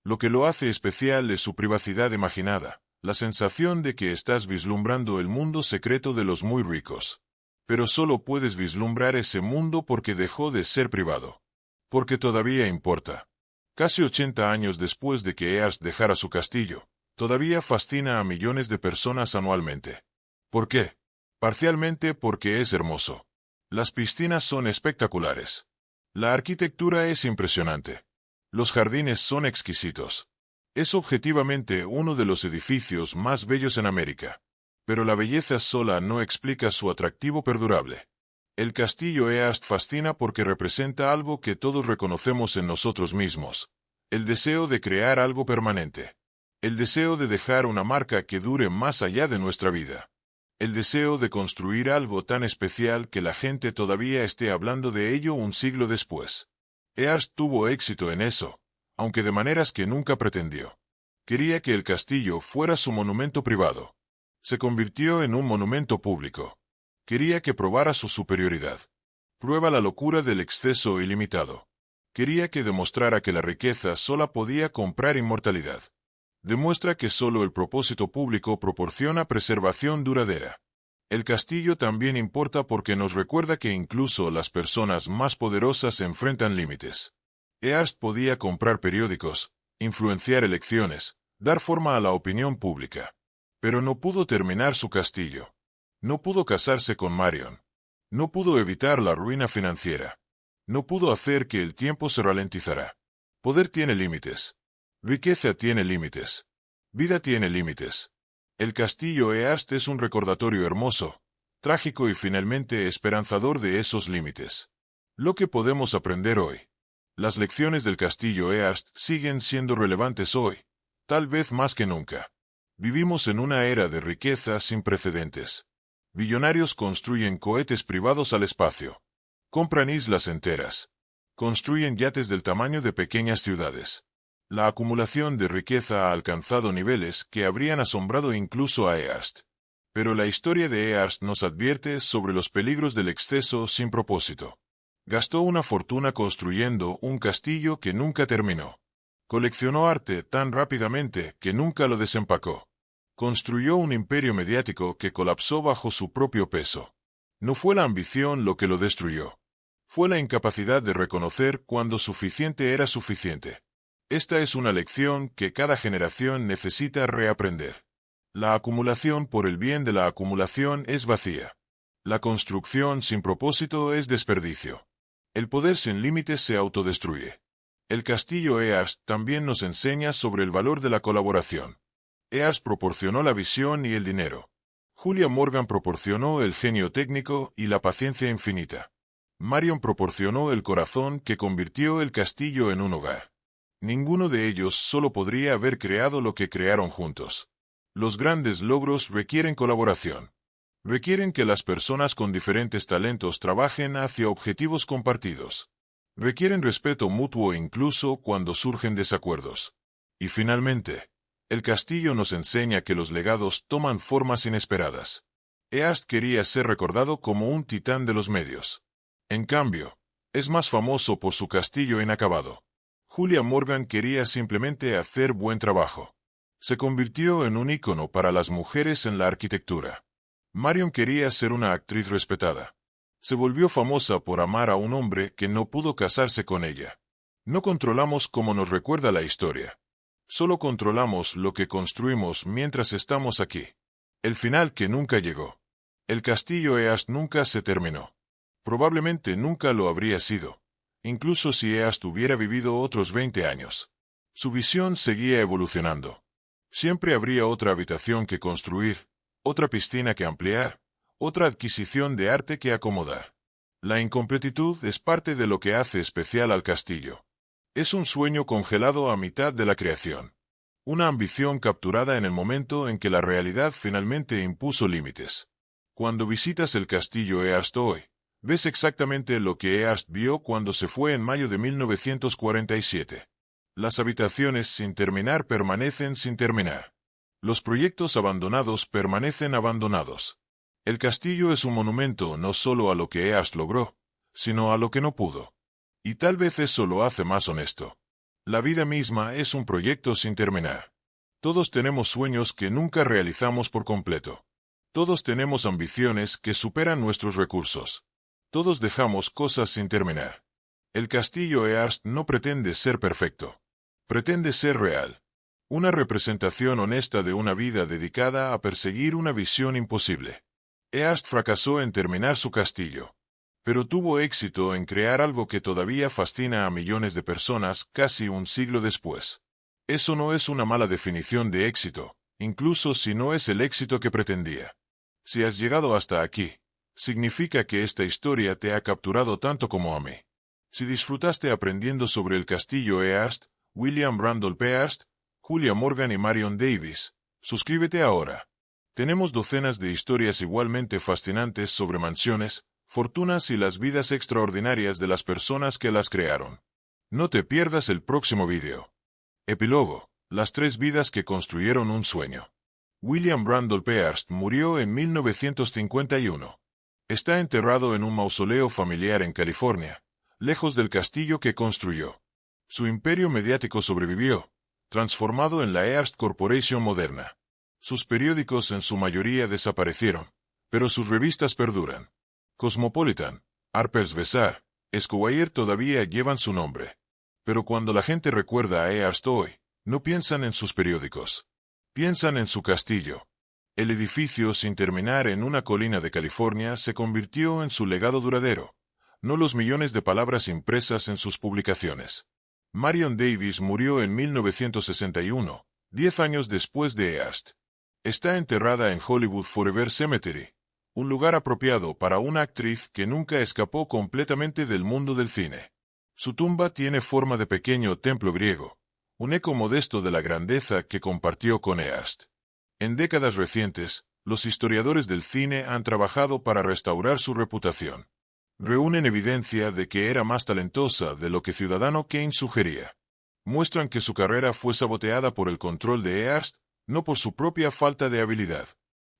Lo que lo hace especial es su privacidad imaginada, la sensación de que estás vislumbrando el mundo secreto de los muy ricos. Pero solo puedes vislumbrar ese mundo porque dejó de ser privado. Porque todavía importa. Casi 80 años después de que Hearst dejara su castillo, todavía fascina a millones de personas anualmente. ¿Por qué? Parcialmente porque es hermoso. Las piscinas son espectaculares. La arquitectura es impresionante. Los jardines son exquisitos. Es objetivamente uno de los edificios más bellos en América. Pero la belleza sola no explica su atractivo perdurable. El castillo Hearst fascina porque representa algo que todos reconocemos en nosotros mismos: el deseo de crear algo permanente. El deseo de dejar una marca que dure más allá de nuestra vida. El deseo de construir algo tan especial que la gente todavía esté hablando de ello un siglo después. Earst tuvo éxito en eso, aunque de maneras que nunca pretendió. Quería que el castillo fuera su monumento privado. Se convirtió en un monumento público. Quería que probara su superioridad. Prueba la locura del exceso ilimitado. Quería que demostrara que la riqueza sola podía comprar inmortalidad. Demuestra que solo el propósito público proporciona preservación duradera. El castillo también importa porque nos recuerda que incluso las personas más poderosas enfrentan límites. Earst podía comprar periódicos, influenciar elecciones, dar forma a la opinión pública. Pero no pudo terminar su castillo. No pudo casarse con Marion. No pudo evitar la ruina financiera. No pudo hacer que el tiempo se ralentizara. Poder tiene límites. Riqueza tiene límites. Vida tiene límites. El castillo Earst es un recordatorio hermoso, trágico y finalmente esperanzador de esos límites. Lo que podemos aprender hoy. Las lecciones del castillo Earst siguen siendo relevantes hoy, tal vez más que nunca. Vivimos en una era de riqueza sin precedentes. Billonarios construyen cohetes privados al espacio. Compran islas enteras. Construyen yates del tamaño de pequeñas ciudades. La acumulación de riqueza ha alcanzado niveles que habrían asombrado incluso a Earst. Pero la historia de Earst nos advierte sobre los peligros del exceso sin propósito. Gastó una fortuna construyendo un castillo que nunca terminó. Coleccionó arte tan rápidamente que nunca lo desempacó. Construyó un imperio mediático que colapsó bajo su propio peso. No fue la ambición lo que lo destruyó. Fue la incapacidad de reconocer cuando suficiente era suficiente. Esta es una lección que cada generación necesita reaprender. La acumulación por el bien de la acumulación es vacía. La construcción sin propósito es desperdicio. El poder sin límites se autodestruye. El castillo Earst también nos enseña sobre el valor de la colaboración. Earst proporcionó la visión y el dinero. Julia Morgan proporcionó el genio técnico y la paciencia infinita. Marion proporcionó el corazón que convirtió el castillo en un hogar. Ninguno de ellos solo podría haber creado lo que crearon juntos. Los grandes logros requieren colaboración. Requieren que las personas con diferentes talentos trabajen hacia objetivos compartidos. Requieren respeto mutuo incluso cuando surgen desacuerdos. Y finalmente, el castillo nos enseña que los legados toman formas inesperadas. Earst quería ser recordado como un titán de los medios. En cambio, es más famoso por su castillo inacabado. Julia Morgan quería simplemente hacer buen trabajo. Se convirtió en un ícono para las mujeres en la arquitectura. Marion quería ser una actriz respetada. Se volvió famosa por amar a un hombre que no pudo casarse con ella. No controlamos cómo nos recuerda la historia. Solo controlamos lo que construimos mientras estamos aquí. El final que nunca llegó. El castillo Earst nunca se terminó. Probablemente nunca lo habría sido, incluso si Earst hubiera vivido otros 20 años. Su visión seguía evolucionando. Siempre habría otra habitación que construir, otra piscina que ampliar, otra adquisición de arte que acomodar. La incompletitud es parte de lo que hace especial al castillo. Es un sueño congelado a mitad de la creación. Una ambición capturada en el momento en que la realidad finalmente impuso límites. Cuando visitas el castillo Earst hoy, ves exactamente lo que Earst vio cuando se fue en mayo de 1947. Las habitaciones sin terminar permanecen sin terminar. Los proyectos abandonados permanecen abandonados. El castillo es un monumento no solo a lo que Earst logró, sino a lo que no pudo. Y tal vez eso lo hace más honesto. La vida misma es un proyecto sin terminar. Todos tenemos sueños que nunca realizamos por completo. Todos tenemos ambiciones que superan nuestros recursos. Todos dejamos cosas sin terminar. El castillo Earst no pretende ser perfecto. Pretende ser real. Una representación honesta de una vida dedicada a perseguir una visión imposible. Earst fracasó en terminar su castillo. Pero tuvo éxito en crear algo que todavía fascina a millones de personas casi un siglo después. Eso no es una mala definición de éxito, incluso si no es el éxito que pretendía. Si has llegado hasta aquí, significa que esta historia te ha capturado tanto como a mí. Si disfrutaste aprendiendo sobre el castillo Earst, William Randolph Hearst, Julia Morgan y Marion Davies, suscríbete ahora. Tenemos docenas de historias igualmente fascinantes sobre mansiones, fortunas y las vidas extraordinarias de las personas que las crearon. No te pierdas el próximo video. Epílogo: las 3 vidas que construyeron un sueño. William Randolph Hearst murió en 1951. Está enterrado en un mausoleo familiar en California, lejos del castillo que construyó. Su imperio mediático sobrevivió, transformado en la Hearst Corporation moderna. Sus periódicos en su mayoría desaparecieron, pero sus revistas perduran. Cosmopolitan, Harper's Bazaar, Esquire todavía llevan su nombre. Pero cuando la gente recuerda a Hearst hoy, no piensan en sus periódicos. Piensan en su castillo. El edificio sin terminar en una colina de California se convirtió en su legado duradero, no los millones de palabras impresas en sus publicaciones. Marion Davies murió en 1961, 10 años después de Hearst. Está enterrada en Hollywood Forever Cemetery, un lugar apropiado para una actriz que nunca escapó completamente del mundo del cine. Su tumba tiene forma de pequeño templo griego, un eco modesto de la grandeza que compartió con Hearst. En décadas recientes, los historiadores del cine han trabajado para restaurar su reputación. Reúnen evidencia de que era más talentosa de lo que Ciudadano Kane sugería. Muestran que su carrera fue saboteada por el control de Hearst, no por su propia falta de habilidad.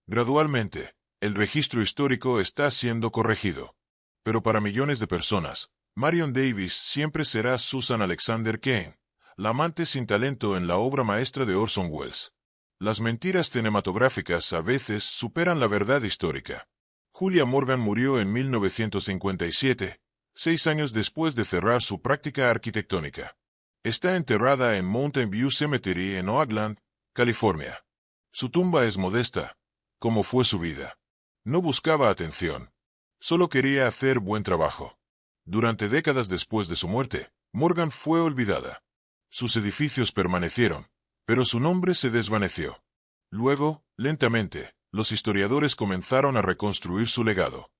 Gradualmente, el registro histórico está siendo corregido. Pero para millones de personas, Marion Davies siempre será Susan Alexander Kane, la amante sin talento en la obra maestra de Orson Welles. Las mentiras cinematográficas a veces superan la verdad histórica. Julia Morgan murió en 1957, 6 años después de cerrar su práctica arquitectónica. Está enterrada en Mountain View Cemetery en Oakland, California. Su tumba es modesta, como fue su vida. No buscaba atención. Solo quería hacer buen trabajo. Durante décadas después de su muerte, Morgan fue olvidada. Sus edificios permanecieron, pero su nombre se desvaneció. Luego, lentamente, los historiadores comenzaron a reconstruir su legado.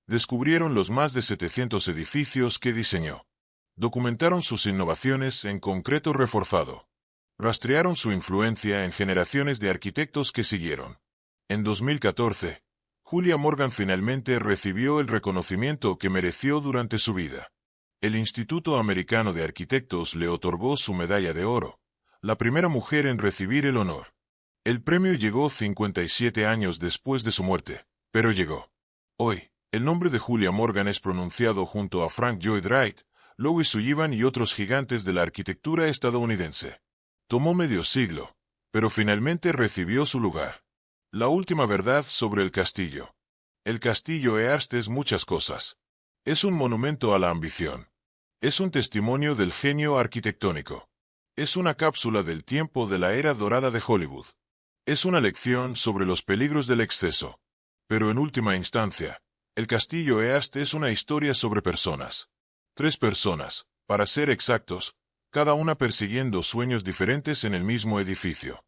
Descubrieron los más de 700 edificios que diseñó. Documentaron sus innovaciones en concreto reforzado. Rastrearon su influencia en generaciones de arquitectos que siguieron. En 2014, Julia Morgan finalmente recibió el reconocimiento que mereció durante su vida. El Instituto Americano de Arquitectos le otorgó su medalla de oro, la primera mujer en recibir el honor. El premio llegó 57 años después de su muerte, pero llegó. Hoy, el nombre de Julia Morgan es pronunciado junto a Frank Lloyd Wright, Louis Sullivan y otros gigantes de la arquitectura estadounidense. Tomó medio siglo, pero finalmente recibió su lugar. La última verdad sobre el castillo. El castillo Hearst es muchas cosas. Es un monumento a la ambición. Es un testimonio del genio arquitectónico. Es una cápsula del tiempo de la era dorada de Hollywood. Es una lección sobre los peligros del exceso. Pero en última instancia, el castillo Hearst es una historia sobre personas. 3 personas, para ser exactos, cada una persiguiendo sueños diferentes en el mismo edificio.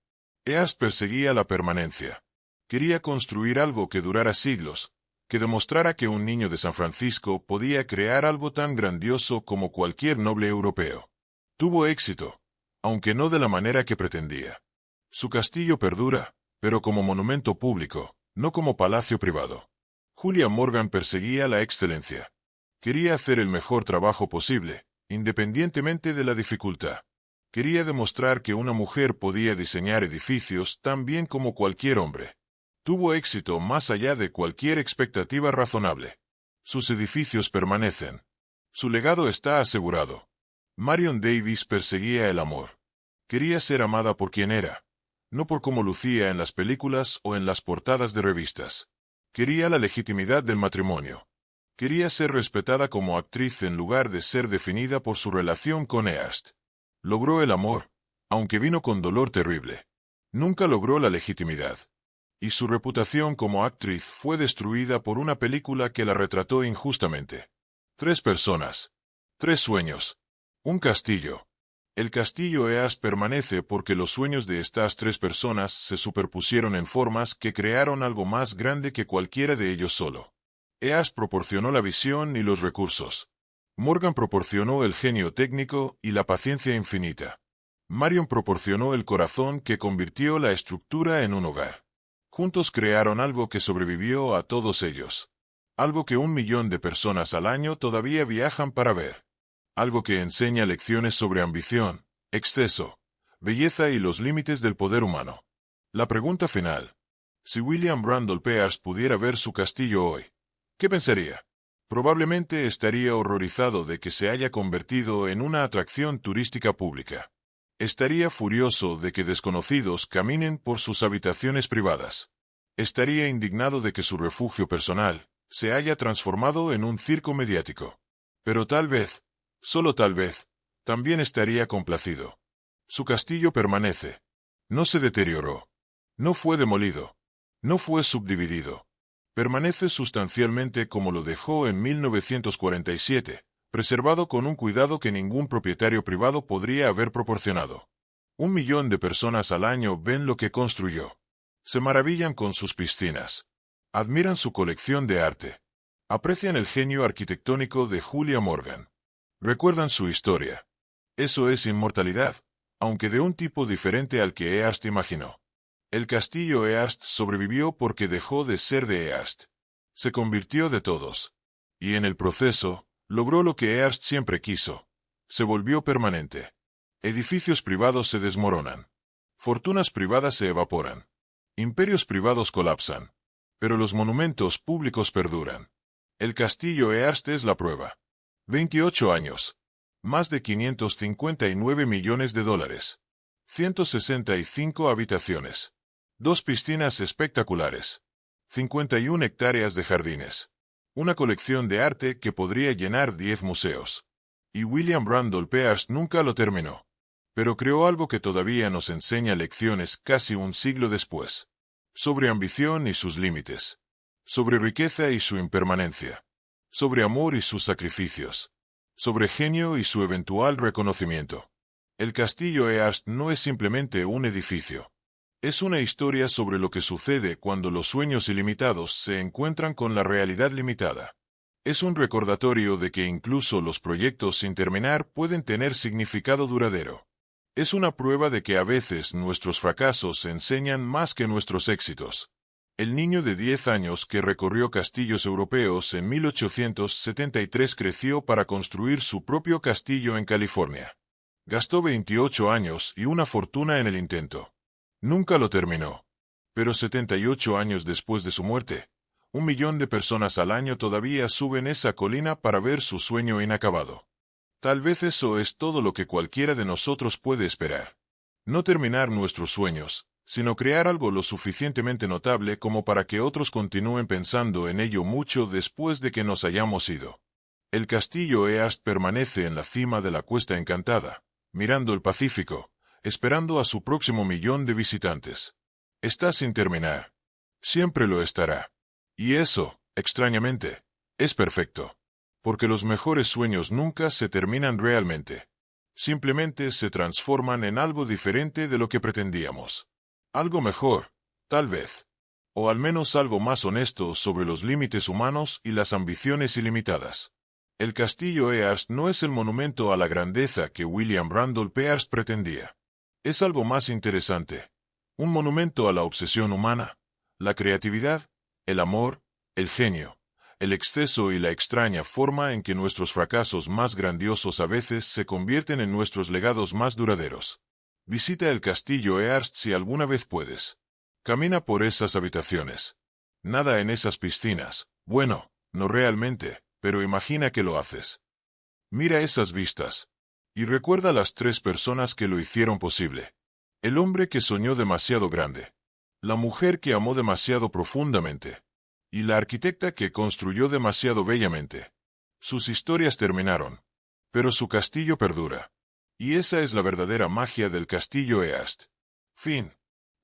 Hearst perseguía la permanencia. Quería construir algo que durara siglos, que demostrara que un niño de San Francisco podía crear algo tan grandioso como cualquier noble europeo. Tuvo éxito, aunque no de la manera que pretendía. Su castillo perdura, pero como monumento público, no como palacio privado. Julia Morgan perseguía la excelencia. Quería hacer el mejor trabajo posible, independientemente de la dificultad. Quería demostrar que una mujer podía diseñar edificios tan bien como cualquier hombre. Tuvo éxito más allá de cualquier expectativa razonable. Sus edificios permanecen. Su legado está asegurado. Marion Davies perseguía el amor. Quería ser amada por quien era, no por cómo lucía en las películas o en las portadas de revistas. Quería la legitimidad del matrimonio. Quería ser respetada como actriz en lugar de ser definida por su relación con Hearst. Logró el amor, aunque vino con dolor terrible. Nunca logró la legitimidad. Y su reputación como actriz fue destruida por una película que la retrató injustamente. 3 personas. 3 sueños. Un castillo. El castillo Hearst permanece porque los sueños de estas 3 personas se superpusieron en formas que crearon algo más grande que cualquiera de ellos solo. Hearst proporcionó la visión y los recursos. Morgan proporcionó el genio técnico y la paciencia infinita. Marion proporcionó el corazón que convirtió la estructura en un hogar. Juntos crearon algo que sobrevivió a todos ellos. Algo que 1 millón de personas al año todavía viajan para ver. Algo que enseña lecciones sobre ambición, exceso, belleza y los límites del poder humano. La pregunta final. Si William Randolph Hearst pudiera ver su castillo hoy, ¿qué pensaría? Probablemente estaría horrorizado de que se haya convertido en una atracción turística pública. Estaría furioso de que desconocidos caminen por sus habitaciones privadas. Estaría indignado de que su refugio personal se haya transformado en un circo mediático. Pero tal vez, solo tal vez, también estaría complacido. Su castillo permanece. No se deterioró. No fue demolido. No fue subdividido. Permanece sustancialmente como lo dejó en 1947. Preservado con un cuidado que ningún propietario privado podría haber proporcionado. 1 millón de personas al año ven lo que construyó. Se maravillan con sus piscinas. Admiran su colección de arte. Aprecian el genio arquitectónico de Julia Morgan. Recuerdan su historia. Eso es inmortalidad, aunque de un tipo diferente al que Hearst imaginó. El castillo Hearst sobrevivió porque dejó de ser de Hearst. Se convirtió de todos. Y en el proceso, logró lo que Hearst siempre quiso. Se volvió permanente. Edificios privados se desmoronan. Fortunas privadas se evaporan. Imperios privados colapsan. Pero los monumentos públicos perduran. El castillo Hearst es la prueba. 28 años. Más de 559 millones de dólares. 165 habitaciones. 2 piscinas espectaculares. 51 hectáreas de jardines. Una colección de arte que podría llenar 10 museos. Y William Randolph Hearst nunca lo terminó. Pero creó algo que todavía nos enseña lecciones casi un siglo después. Sobre ambición y sus límites. Sobre riqueza y su impermanencia. Sobre amor y sus sacrificios. Sobre genio y su eventual reconocimiento. El castillo Hearst no es simplemente un edificio. Es una historia sobre lo que sucede cuando los sueños ilimitados se encuentran con la realidad limitada. Es un recordatorio de que incluso los proyectos sin terminar pueden tener significado duradero. Es una prueba de que a veces nuestros fracasos enseñan más que nuestros éxitos. El niño de 10 años que recorrió castillos europeos en 1873 creció para construir su propio castillo en California. Gastó 28 años y una fortuna en el intento. Nunca lo terminó. Pero 78 años después de su muerte, 1 millón de personas al año todavía suben esa colina para ver su sueño inacabado. Tal vez eso es todo lo que cualquiera de nosotros puede esperar. No terminar nuestros sueños, sino crear algo lo suficientemente notable como para que otros continúen pensando en ello mucho después de que nos hayamos ido. El castillo Hearst permanece en la cima de la Cuesta Encantada, mirando el Pacífico, esperando a su próximo 1 millón de visitantes. Está sin terminar. Siempre lo estará. Y eso, extrañamente, es perfecto. Porque los mejores sueños nunca se terminan realmente. Simplemente se transforman en algo diferente de lo que pretendíamos. Algo mejor, tal vez. O al menos algo más honesto sobre los límites humanos y las ambiciones ilimitadas. El castillo Hearst no es el monumento a la grandeza que William Randolph Hearst pretendía. Es algo más interesante. Un monumento a la obsesión humana, la creatividad, el amor, el genio, el exceso y la extraña forma en que nuestros fracasos más grandiosos a veces se convierten en nuestros legados más duraderos. Visita el castillo Hearst si alguna vez puedes. Camina por esas habitaciones. Nada en esas piscinas. Bueno, no realmente, pero imagina que lo haces. Mira esas vistas. Y recuerda las 3 personas que lo hicieron posible. El hombre que soñó demasiado grande. La mujer que amó demasiado profundamente. Y la arquitecta que construyó demasiado bellamente. Sus historias terminaron. Pero su castillo perdura. Y esa es la verdadera magia del castillo Hearst. Fin.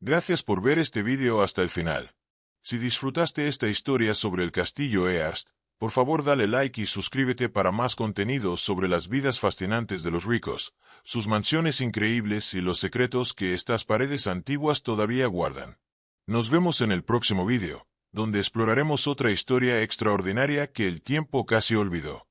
Gracias por ver este vídeo hasta el final. Si disfrutaste esta historia sobre el castillo Hearst, por favor dale like y suscríbete para más contenido sobre las vidas fascinantes de los ricos, sus mansiones increíbles y los secretos que estas paredes antiguas todavía guardan. Nos vemos en el próximo vídeo, donde exploraremos otra historia extraordinaria que el tiempo casi olvidó.